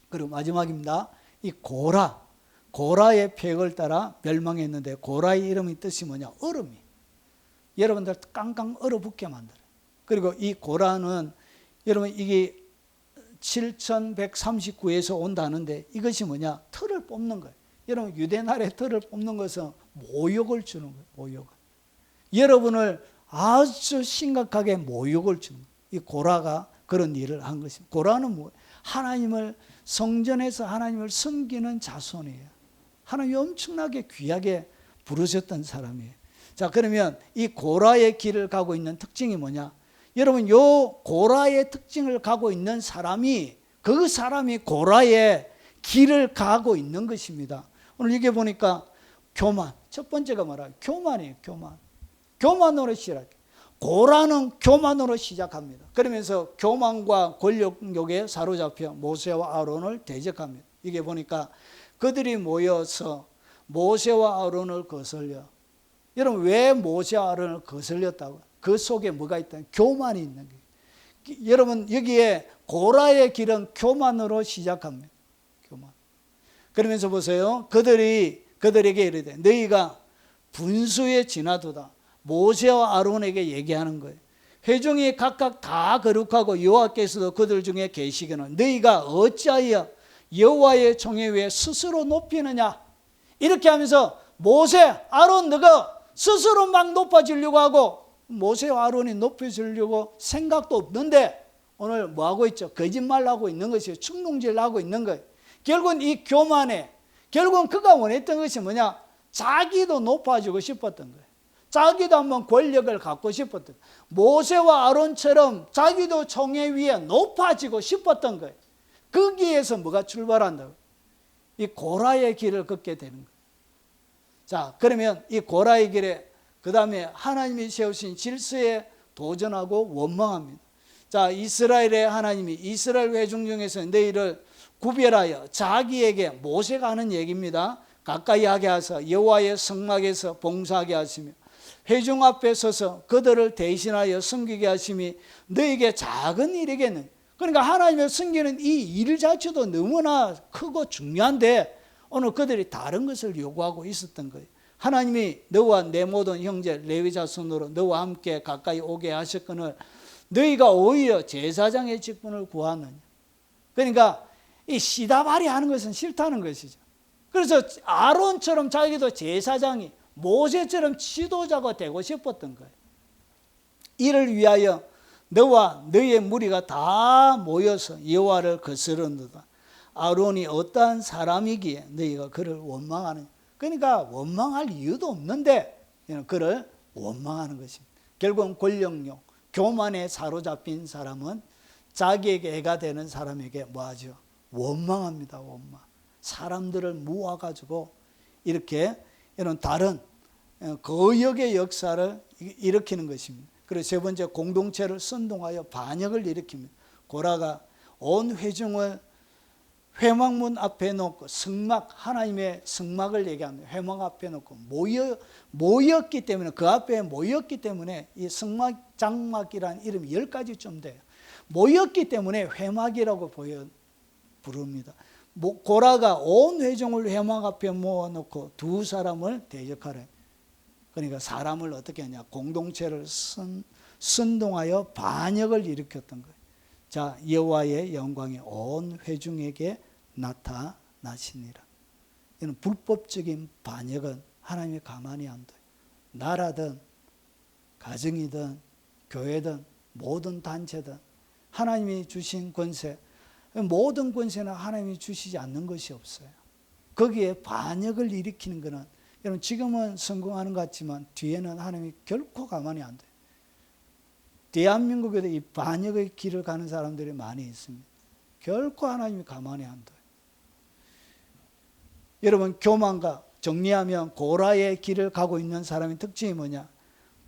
그리고 마지막입니다. 이 고라의 폐역을 따라 멸망했는데, 고라의 이름의 뜻이 뭐냐? 얼음이. 여러분들 깡깡 얼어붙게 만들어요. 그리고 이 고라는 여러분 이게 7139에서 온다는데, 이것이 뭐냐? 털을 뽑는 거예요. 여러분 유대날의 털을 뽑는 것은 모욕을 주는 거예요. 모욕을. 여러분을 아주 심각하게 모욕을 주는 거예요. 이 고라가 그런 일을 한 것입니다. 고라는 뭐? 하나님을, 성전에서 하나님을 섬기는 자손이에요. 하나님이 엄청나게 귀하게 부르셨던 사람이에요. 자, 그러면 이 고라의 길을 가고 있는 특징이 뭐냐? 여러분 요 고라의 특징을 가고 있는 사람이, 그 사람이 고라의 길을 가고 있는 것입니다. 오늘 이게 보니까 교만, 첫 번째가 뭐라? 교만이에요. 교만으로 시작해요. 고라는 교만으로 시작합니다. 그러면서 교만과 권력욕에 사로잡혀 모세와 아론을 대적합니다. 이게 보니까 그들이 모여서 모세와 아론을 거슬려. 여러분 왜 모세와 아론을 거슬렸다고? 그 속에 뭐가 있다? 교만이 있는 거예요. 여러분 여기에 고라의 길은 교만으로 시작합니다. 교만. 그러면서 보세요. 그들에게 이르되 너희가 분수에 지나도다. 모세와 아론에게 얘기하는 거예요. 회중이 각각 다 거룩하고 여호와께서도 그들 중에 계시기는 너희가 어찌하여 여호와의 종의 위에 스스로 높이느냐? 이렇게 하면서 모세, 아론 너가 스스로 막 높아지려고 하고, 모세와 아론이 높여지려고 생각도 없는데 오늘 뭐 하고 있죠? 거짓말 하고 있는 것이에요. 충동질 하고 있는 거예요. 결국은 이 교만에, 결국은 그가 원했던 것이 뭐냐? 자기도 높아지고 싶었던 거예요. 자기도 한번 권력을 갖고 싶었던 거예요. 모세와 아론처럼 자기도 총회 위에 높아지고 싶었던 거예요. 거기에서 뭐가 출발한다고? 이 고라의 길을 걷게 되는 거예요. 자, 그러면 이 고라의 길에 그 다음에 하나님이 세우신 질서에 도전하고 원망합니다. 자, 이스라엘의 하나님이 이스라엘 회중 중에서 너희를 구별하여 자기에게, 모세가 하는 얘기입니다, 가까이 하게 하사 여호와의 성막에서 봉사하게 하시며 회중 앞에 서서 그들을 대신하여 섬기게 하심이 너에게 작은 일이겠느냐. 그러니까 하나님을 섬기는 이 일 자체도 너무나 크고 중요한데 오늘 그들이 다른 것을 요구하고 있었던 거예요. 하나님이 너와 내 모든 형제 레위 자손으로 너와 함께 가까이 오게 하셨거늘 너희가 오히려 제사장의 직분을 구하느냐. 그러니까 이 시다발이 하는 것은 싫다는 것이죠. 그래서 아론처럼 자기도 제사장이, 모세처럼 지도자가 되고 싶었던 거예요. 이를 위하여 너와 너의 무리가 다 모여서 여호와를 거스르는도다. 아론이 어떠한 사람이기에 너희가 그를 원망하느냐. 그러니까 원망할 이유도 없는데 그를 원망하는 것입니다. 결국은 권력욕, 교만에 사로잡힌 사람은 자기에게 해가 되는 사람에게 뭐하죠? 원망합니다. 원망. 사람들을 모아가지고 이렇게 이런 다른 거역의 역사를 일으키는 것입니다. 그리고 세 번째, 공동체를 선동하여 반역을 일으킵니다. 고라가 온 회중을 회막문 앞에 놓고 성막, 하나님의 성막을 얘기합니다. 회막 앞에 놓고 모였기 때문에, 그 앞에 모였기 때문에 이 성막, 장막이라는 이름이 10가지쯤 돼요. 모였기 때문에 회막이라고 부릅니다. 고라가 온 회중을 회막 앞에 모아놓고 두 사람을 대적하래. 그러니까 사람을 어떻게 하냐, 공동체를 선동하여 반역을 일으켰던 거예요. 자, 여호와의 영광이 온 회중에게 나타나시니라. 이는 불법적인 반역은 하나님이 가만히 안 둬요. 나라든 가정이든 교회든 모든 단체든 하나님이 주신 권세, 모든 권세는 하나님이 주시지 않는 것이 없어요. 거기에 반역을 일으키는 것은, 여러분 지금은 성공하는 것 같지만 뒤에는 하나님이 결코 가만히 안 돼요. 대한민국에도 이 반역의 길을 가는 사람들이 많이 있습니다. 결코 하나님이 가만히 안 둬요. 여러분 교만과, 정리하면 고라의 길을 가고 있는 사람의 특징이 뭐냐?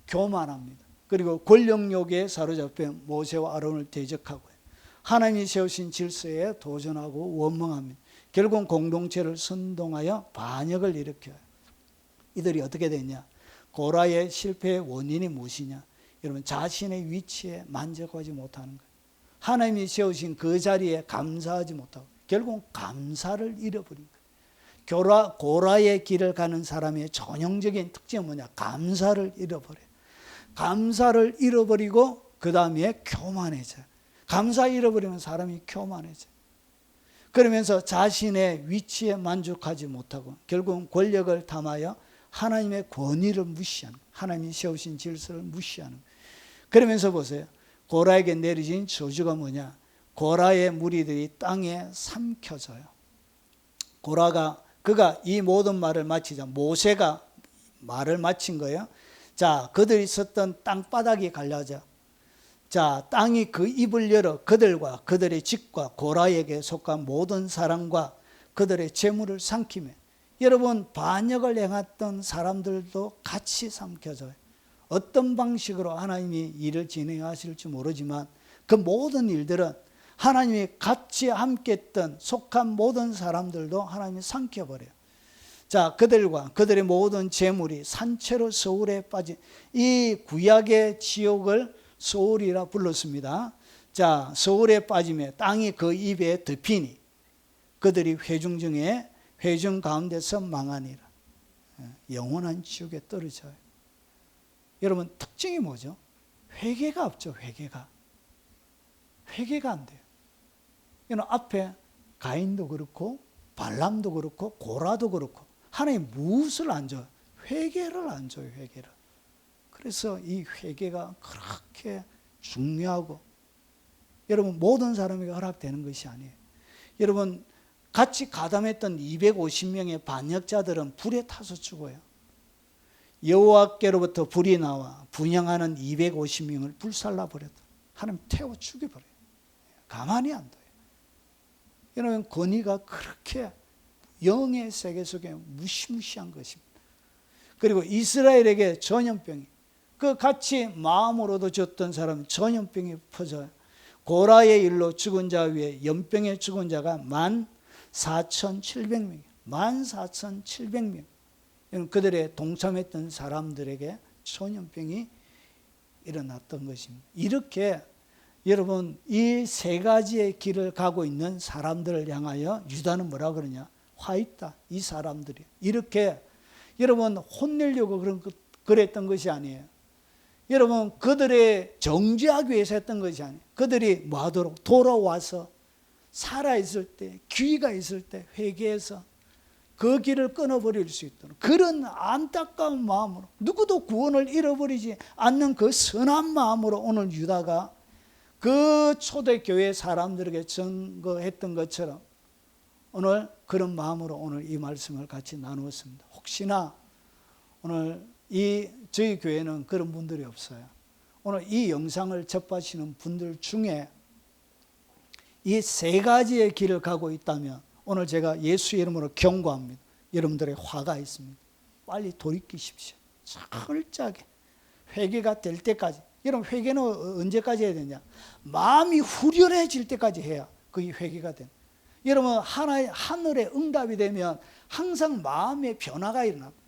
교만합니다. 그리고 권력욕에 사로잡혀 모세와 아론을 대적하고 하나님이 세우신 질서에 도전하고 원망합니다. 결국 공동체를 선동하여 반역을 일으켜요. 이들이 어떻게 되냐? 고라의 실패의 원인이 무엇이냐? 여러분 자신의 위치에 만족하지 못하는 거예요. 하나님이 세우신 그 자리에 감사하지 못하고 결국 감사를 잃어버린 거예요. 고라의 길을 가는 사람의 전형적인 특징은 뭐냐? 감사를 잃어버려요. 감사를 잃어버리고 그 다음에 교만해져요. 감사 잃어버리면 사람이 교만해져요. 그러면서 자신의 위치에 만족하지 못하고 결국은 권력을 탐하여 하나님의 권위를 무시하는, 하나님이 세우신 질서를 무시하는. 그러면서 보세요. 고라에게 내려진 저주가 뭐냐? 고라의 무리들이 땅에 삼켜져요. 그가 이 모든 말을 마치자 모세가 말을 마친 거예요. 자, 그들이 섰던 땅바닥이 갈라져. 자, 땅이 그 입을 열어 그들과 그들의 집과 고라에게 속한 모든 사람과 그들의 재물을 삼키며, 여러분 반역을 행했던 사람들도 같이 삼켜져요. 어떤 방식으로 하나님이 일을 진행하실지 모르지만 그 모든 일들은 하나님이 같이 함께 했던 속한 모든 사람들도 하나님이 삼켜버려요. 자, 그들과 그들의 모든 재물이 산채로 서울에 빠진, 이 구약의 지옥을 소울이라 불렀습니다. 자, 서울에 빠지며 땅이 그 입에 덮이니 그들이 회중 중에 회중 가운데서 망하니라. 영원한 지옥에 떨어져요. 여러분 특징이 뭐죠? 회개가 없죠. 회개가 안 돼요. 여러분 앞에 가인도 그렇고 발람도 그렇고 고라도 그렇고 하나님 무엇을 안 줘요? 회개를 안 줘요. 회개를. 그래서 이 회개가 그렇게 중요하고, 여러분 모든 사람에게 허락되는 것이 아니에요. 여러분 같이 가담했던 250명의 반역자들은 불에 타서 죽어요. 여호와께로부터 불이 나와 분향하는 250명을 불살라버렸다. 하나님 태워 죽여버려요. 가만히 안 둬요. 여러분 권위가 그렇게 영의 세계 속에 무시무시한 것입니다. 그리고 이스라엘에게 전염병이, 그 같이 마음으로도 졌던 사람 전염병이 퍼져요. 고라의 일로 죽은 자 위에 연병에 죽은 자가 14,700명. 14,700명. 그들의 동참했던 사람들에게 전염병이 일어났던 것입니다. 이렇게 여러분 이 세 가지의 길을 가고 있는 사람들을 향하여 유다는 뭐라 그러냐? 화 있다. 이 사람들이 이렇게 여러분 혼내려고 그랬던 것이 아니에요. 여러분 그들의 정죄하기 위해서 했던 것이 아니에요. 그들이 뭐하도록 돌아와서 살아있을 때, 기회가 있을 때 회개해서 그 길을 끊어버릴 수 있도록, 그런 안타까운 마음으로, 누구도 구원을 잃어버리지 않는 그 선한 마음으로 오늘 유다가 그 초대교회 사람들에게 증거했던 것처럼 오늘 그런 마음으로 오늘 이 말씀을 같이 나누었습니다. 혹시나 오늘 저희 교회는 그런 분들이 없어요. 오늘 이 영상을 접하시는 분들 중에 이 세 가지의 길을 가고 있다면 오늘 제가 예수의 이름으로 경고합니다. 여러분들의 화가 있습니다. 빨리 돌이키십시오. 철저하게 회개가 될 때까지. 여러분 회개는 언제까지 해야 되냐? 마음이 후련해질 때까지 해야 그게 회개가 됩니다. 여러분 하늘의 응답이 되면 항상 마음의 변화가 일어납니다.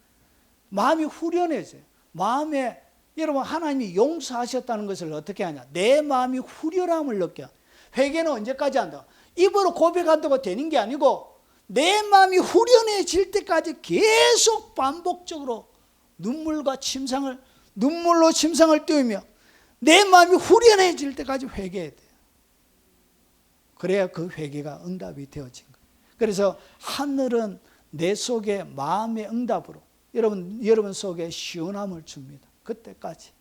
마음이 후련해져요. 마음에 여러분 하나님이 용서하셨다는 것을 어떻게 하냐? 내 마음이 후련함을 느껴. 회개는 언제까지 한다? 입으로 고백한다고 되는 게 아니고 내 마음이 후련해질 때까지 계속 반복적으로 눈물로 침상을 띄우며 내 마음이 후련해질 때까지 회개해야 돼요. 그래야 그 회개가 응답이 되어진 거예요. 그래서 하늘은 내 속에 마음의 응답으로 여러분 속에 시원함을 줍니다. 그때까지.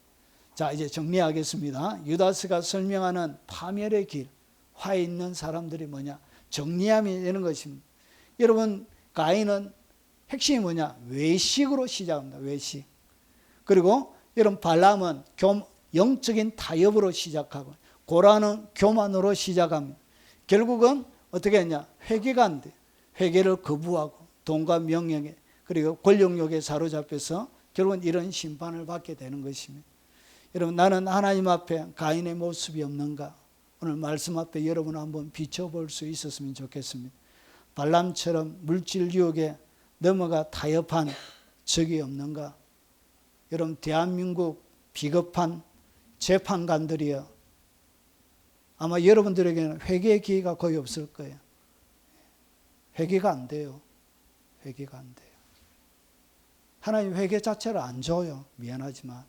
자, 이제 정리하겠습니다. 유다스가 설명하는 파멸의 길, 화에 있는 사람들이 뭐냐? 정리함이 되는 것입니다. 여러분, 가인은 핵심이 뭐냐? 외식으로 시작합니다. 외식. 그리고 여러분, 발람은 영적인 타협으로 시작하고, 고라는 교만으로 시작합니다. 결국은 어떻게 했냐? 회개가 안 돼. 회개를 거부하고 돈과 명예에 그리고 권력욕에 사로잡혀서 결국은 이런 심판을 받게 되는 것입니다. 여러분, 나는 하나님 앞에 가인의 모습이 없는가? 오늘 말씀 앞에 여러분 한번 비춰볼 수 있었으면 좋겠습니다. 발람처럼 물질 유혹에 넘어가 타협한 적이 없는가? 여러분, 대한민국 비겁한 재판관들이요, 아마 여러분들에게는 회개의 기회가 거의 없을 거예요. 회개가 안 돼요. 회개가 안 돼요. 하나님 회개 자체를 안 줘요. 미안하지만.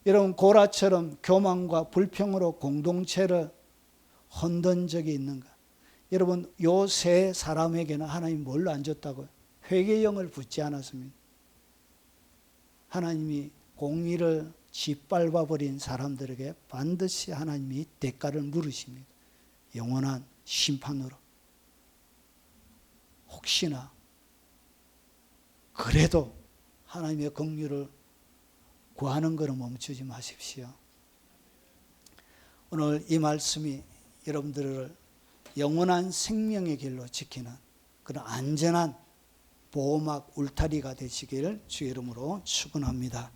여러분, 고라처럼 교만과 불평으로 공동체를 흔든 적이 있는가? 여러분, 요 세 사람에게는 하나님 뭘로 안 줬다고요? 회개형을 붙지 않았습니다. 하나님이 공의를 짓밟아 버린 사람들에게 반드시 하나님이 대가를 물으십니다. 영원한 심판으로. 혹시나 그래도 하나님의 긍휼을 구하는 것은 멈추지 마십시오. 오늘 이 말씀이 여러분들을 영원한 생명의 길로 지키는 그런 안전한 보호막 울타리가 되시기를 주의 이름으로 축원합니다.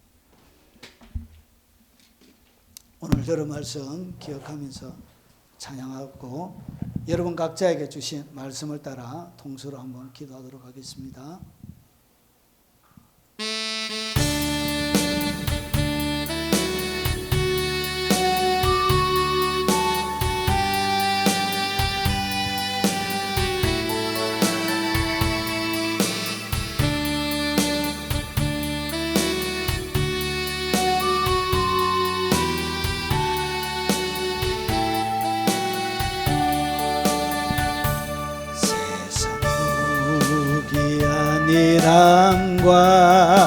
오늘 들은 말씀 기억하면서 찬양하고 여러분 각자에게 주신 말씀을 따라 통수로 한번 기도하도록 하겠습니다.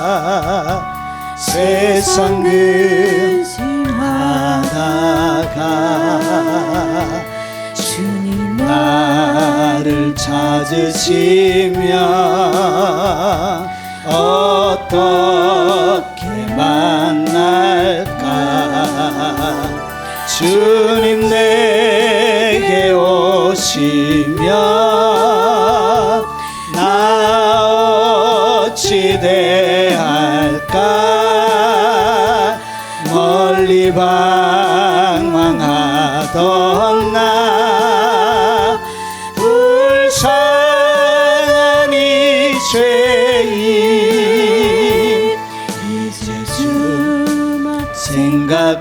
이랑과 세상 근심하다가 주님 나를 찾으시면 어떻게 만날까? 주님 내게 오시면 나 어찌 대할까? 멀리 방황하던 나 불쌍한 이 죄인 이제 주만 생각하며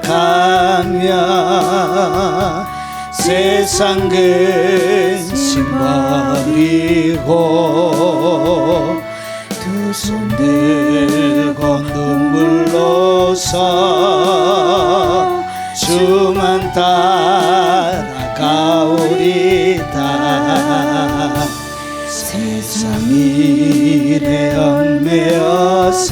세상 근심 버리고 두 손 들고 눈물로서 주만 따라가오리다. 세상 일에 얽매여서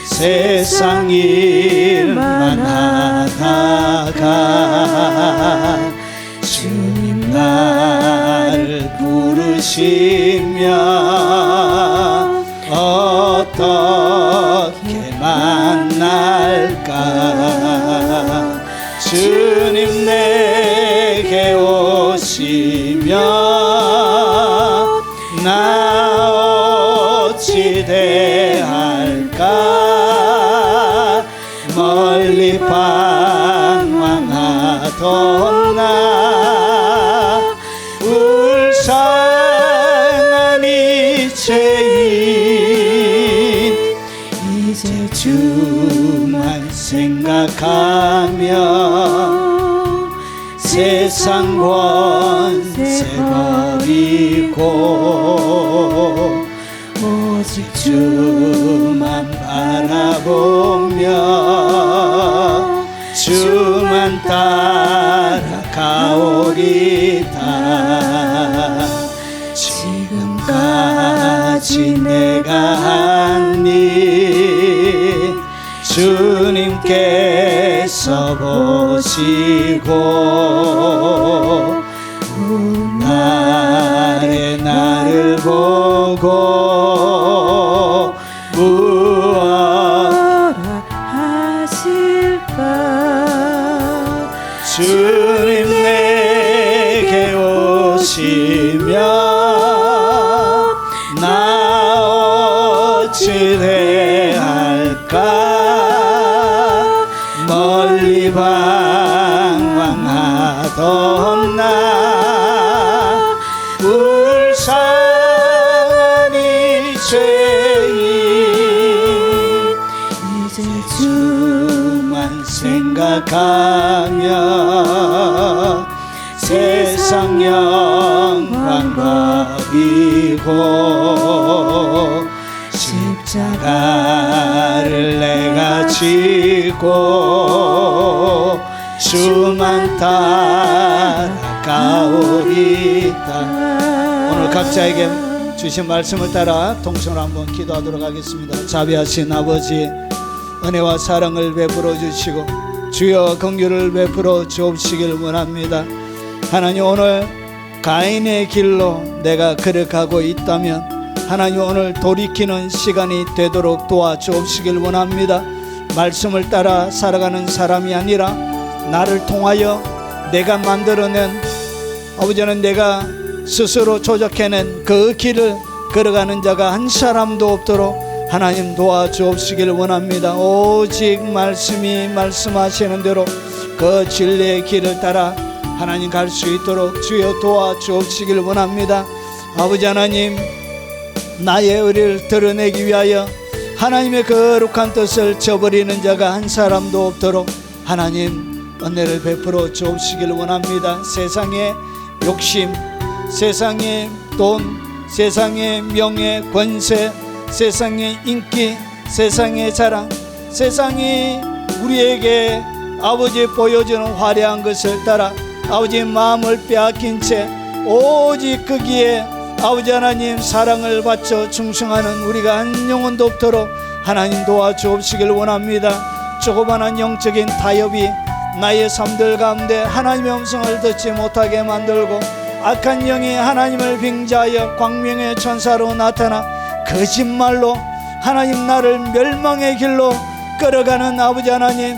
세상 일만 하다가 주님 나를 부르시면 어떻게 만날까? 주님 내게 오시면 나 어찌 대할까? 멀리 방황하던 나 불쌍한 이 죄인 이제 주만 생각하며 세상 권세 버리고 오직 주만 바라보며 주만 따라가오리다. 지금까지 내가 한 일 주님께서 보시고 훗날에 나를 보고 무엇 하실까. 주님 내게 오시면 나 어찌 대할까. 멀리 방황하던 나 불쌍한 이 죄인 이제 주만 생각하며 세상 영광 버리고 십자가를 내가 지고 주만 따라가오리다. 오늘 각자에게 주신 말씀을 따라 동성으로 한번 기도하도록 하겠습니다. 자비하신 아버지, 은혜와 사랑을 베풀어 주시고 주여 긍휼을 베풀어 주옵시길 원합니다. 하나님, 오늘 가인의 길로 내가 걸어가고 있다면 하나님 오늘 돌이키는 시간이 되도록 도와주옵시길 원합니다. 말씀을 따라 살아가는 사람이 아니라 나를 통하여 내가 만들어낸, 아버지는 내가 스스로 조작해낸 그 길을 걸어가는 자가 한 사람도 없도록 하나님 도와주옵시길 원합니다. 오직 말씀이 말씀하시는 대로 그 진리의 길을 따라 하나님 갈 수 있도록 주여 도와주옵시길 원합니다. 아버지 하나님, 나의 의를 드러내기 위하여 하나님의 거룩한 뜻을 저버리는 자가 한 사람도 없도록 하나님 은혜를 베풀어 주옵시길 원합니다. 세상의 욕심, 세상의 돈, 세상의 명예, 권세, 세상의 인기, 세상의 자랑, 세상이 우리에게 아버지 보여주는 화려한 것을 따라 아버지 마음을 빼앗긴 채 오직 거기에 아버지 하나님 사랑을 받쳐 충성하는 우리가 한 영혼도 없도록 하나님 도와주옵시길 원합니다. 조그마한 영적인 타협이 나의 삶들 가운데 하나님의 음성을 듣지 못하게 만들고 악한 영이 하나님을 빙자하여 광명의 천사로 나타나 거짓말로 하나님 나를 멸망의 길로 끌어가는 아버지 하나님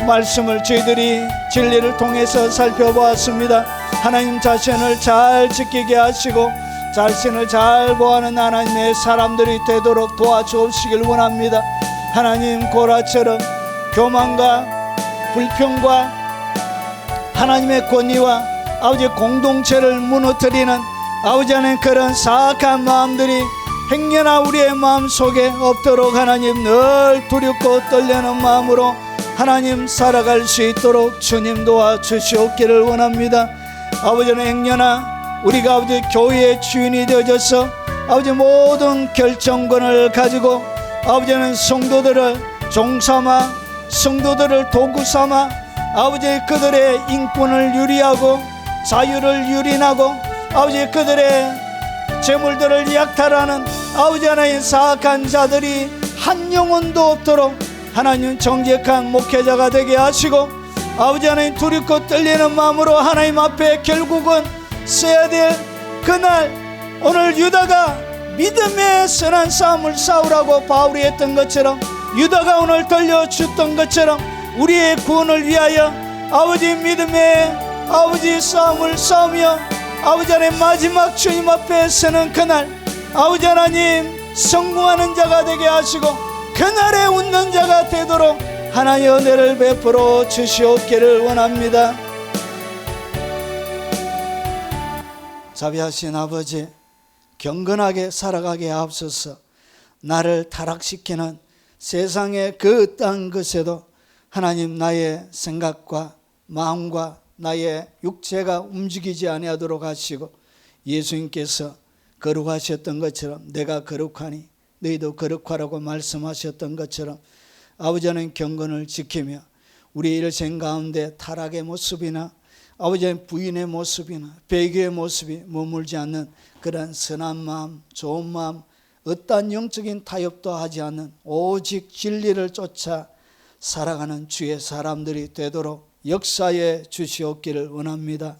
말씀을 저희들이 진리를 통해서 살펴보았습니다. 하나님 자신을 잘 지키게 하시고 자신을 잘 보호하는 하나님의 사람들이 되도록 도와주옵시길 원합니다. 하나님, 고라처럼 교만과 불평과 하나님의 권위와 아버지 공동체를 무너뜨리는 아버지 하나님 그런 사악한 마음들이 행여나 우리의 마음 속에 없도록 하나님 늘 두렵고 떨리는 마음으로 하나님 살아갈 수 있도록 주님 도와주시옵기를 원합니다. 아버지는 행여나 우리가 아버지 교회의 주인이 되어져서 아버지 모든 결정권을 가지고 아버지는 성도들을 종삼아 성도들을 도구 삼아 아버지 그들의 인권을 유리하고 자유를 유린하고 아버지 그들의 재물들을 약탈하는 아버지 하나님 사악한 자들이 한 영혼도 없도록 하나님 정직한 목회자가 되게 하시고 아버지 하나님 두렵고 떨리는 마음으로 하나님 앞에 결국은 써야 될 그날, 오늘 유다가 믿음의 선한 싸움을 싸우라고 바울이 했던 것처럼 유다가 오늘 들려줬던 것처럼 우리의 구원을 위하여 아버지 믿음의 아버지 싸움을 싸우며 아버지 하나님 마지막 주님 앞에 서는 그날 아버지 하나님 성공하는 자가 되게 하시고 그날에 웃는 자가 되도록 하나님의 은혜를 베풀어 주시옵기를 원합니다. 자비하신 아버지, 경건하게 살아가게 하옵소서. 나를 타락시키는 세상의 그 어떠한 것에도 하나님 나의 생각과 마음과 나의 육체가 움직이지 아니하도록 하시고 예수님께서 거룩하셨던 것처럼 내가 거룩하니 너희도 거룩하라고 말씀하셨던 것처럼 아버지 하나님 경건을 지키며 우리 일생 가운데 타락의 모습이나 아버지 하나님 부인의 모습이나 배교의 모습이 머물지 않는 그런 선한 마음, 좋은 마음, 어떠한 영적인 타협도 하지 않는 오직 진리를 쫓아 살아가는 주의 사람들이 되도록 역사에 주시옵기를 원합니다.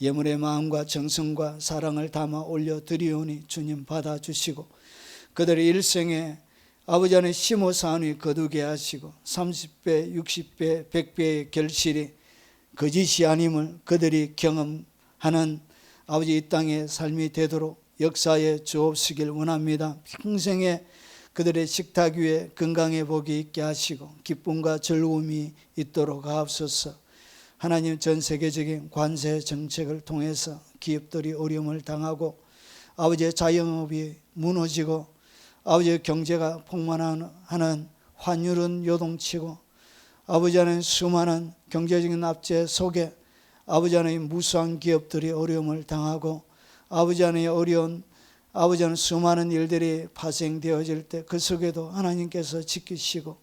예물의 마음과 정성과 사랑을 담아 올려드리오니 주님 받아주시고 그들의 일생에 아버지 안에 심어 사은이 거두게 하시고 30배, 60배, 100배의 결실이 거짓이 아님을 그들이 경험하는 아버지 이 땅의 삶이 되도록 역사에 주옵시길 원합니다. 평생에 그들의 식탁 위에 건강의 복이 있게 하시고 기쁨과 즐거움이 있도록 하옵소서. 하나님 전 세계적인 관세 정책을 통해서 기업들이 어려움을 당하고 아버지의 자영업이 무너지고 아버지의 경제가 폭망하는 환율은 요동치고 아버지 하나님 수많은 경제적인 압제 속에 아버지 하나님 무수한 기업들이 어려움을 당하고 아버지 하나님 어려운 아버지 하나님 수많은 일들이 발생되어질 때 그 속에도 하나님께서 지키시고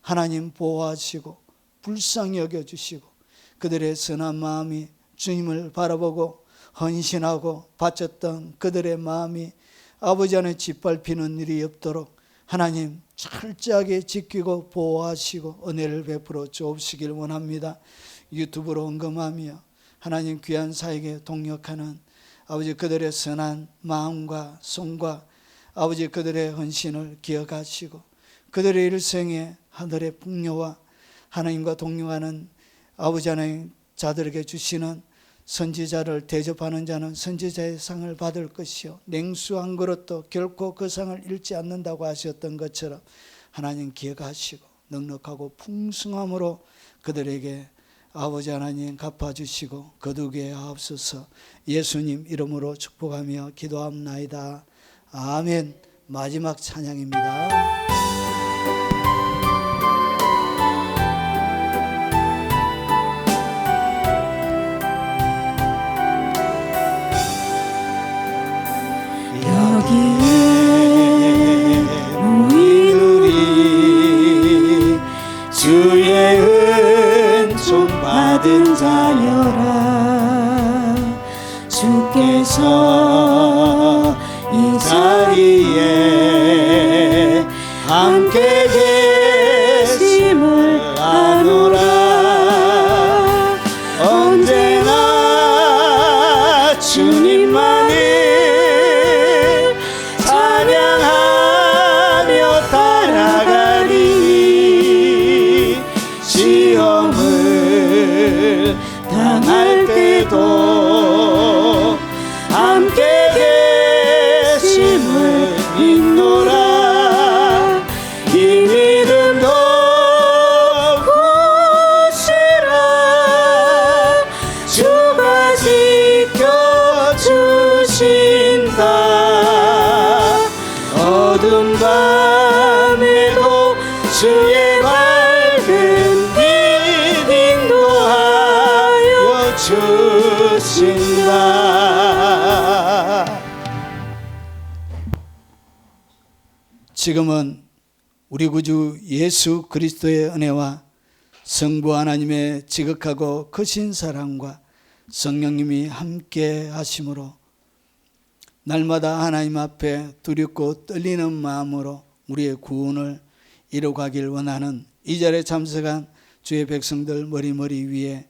하나님 보호하시고 불쌍히 여겨주시고 그들의 선한 마음이 주님을 바라보고 헌신하고 바쳤던 그들의 마음이 아버지 안에 짓밟히는 일이 없도록 하나님 철저하게 지키고 보호하시고 은혜를 베풀어 주옵시길 원합니다. 유튜브로 언급하며 하나님 귀한 사역에 동역하는 아버지 그들의 선한 마음과 손과 아버지 그들의 헌신을 기억하시고 그들의 일생에 하늘의 풍요와 하나님과 동행하는 아버지 하나님 자들에게 주시는 선지자를 대접하는 자는 선지자의 상을 받을 것이요 냉수 한 그릇도 결코 그 상을 잃지 않는다고 하셨던 것처럼 하나님 기억하시고 넉넉하고 풍성함으로 그들에게 아버지 하나님 갚아주시고 거두게 하옵소서. 예수님 이름으로 축복하며 기도합나이다. 아멘. 마지막 찬양입니다. 여기에 모인 우리 주의 은총 받은 자여라. 주께서 이 자리에 함께 계심을 아노라. 언제나 주님만을 찬양하며 따라가리. 시험을 당할 때도 함께 계심을 믿노라. 이 믿음도 굳이라. 주가 지켜주신다. 어두운 밤에도 주의 밝은 빛 인도하여 주신다. 지금은 우리 구주 예수 그리스도의 은혜와 성부 하나님의 지극하고 크신 사랑과 성령님이 함께 하심으로 날마다 하나님 앞에 두렵고 떨리는 마음으로 우리의 구원을 이루가길 원하는 이 자리에 참석한 주의 백성들 머리 위에,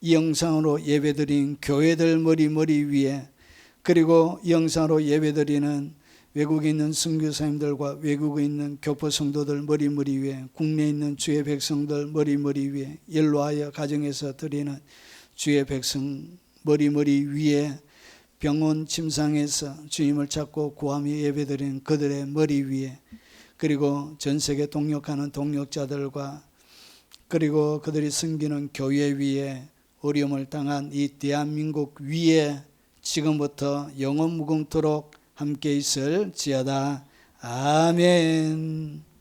이 영상으로 예배드린 교회들 머리 위에, 그리고 이 영상으로 예배드리는 외국에 있는 선교사님들과 외국에 있는 교포 성도들 머리 위에, 국내에 있는 주의 백성들 머리 위에, 연로하여 가정에서 드리는 주의 백성 머리 위에, 병원 침상에서 주님을 찾고 구하며 예배드리는 그들의 머리 위에, 그리고 전세계 동역하는 동역자들과 그리고 그들이 섬기는 교회 위에 어려움을 당한 이 대한민국 위에 지금부터 영원 무궁토록 함께 있을지어다. 아멘.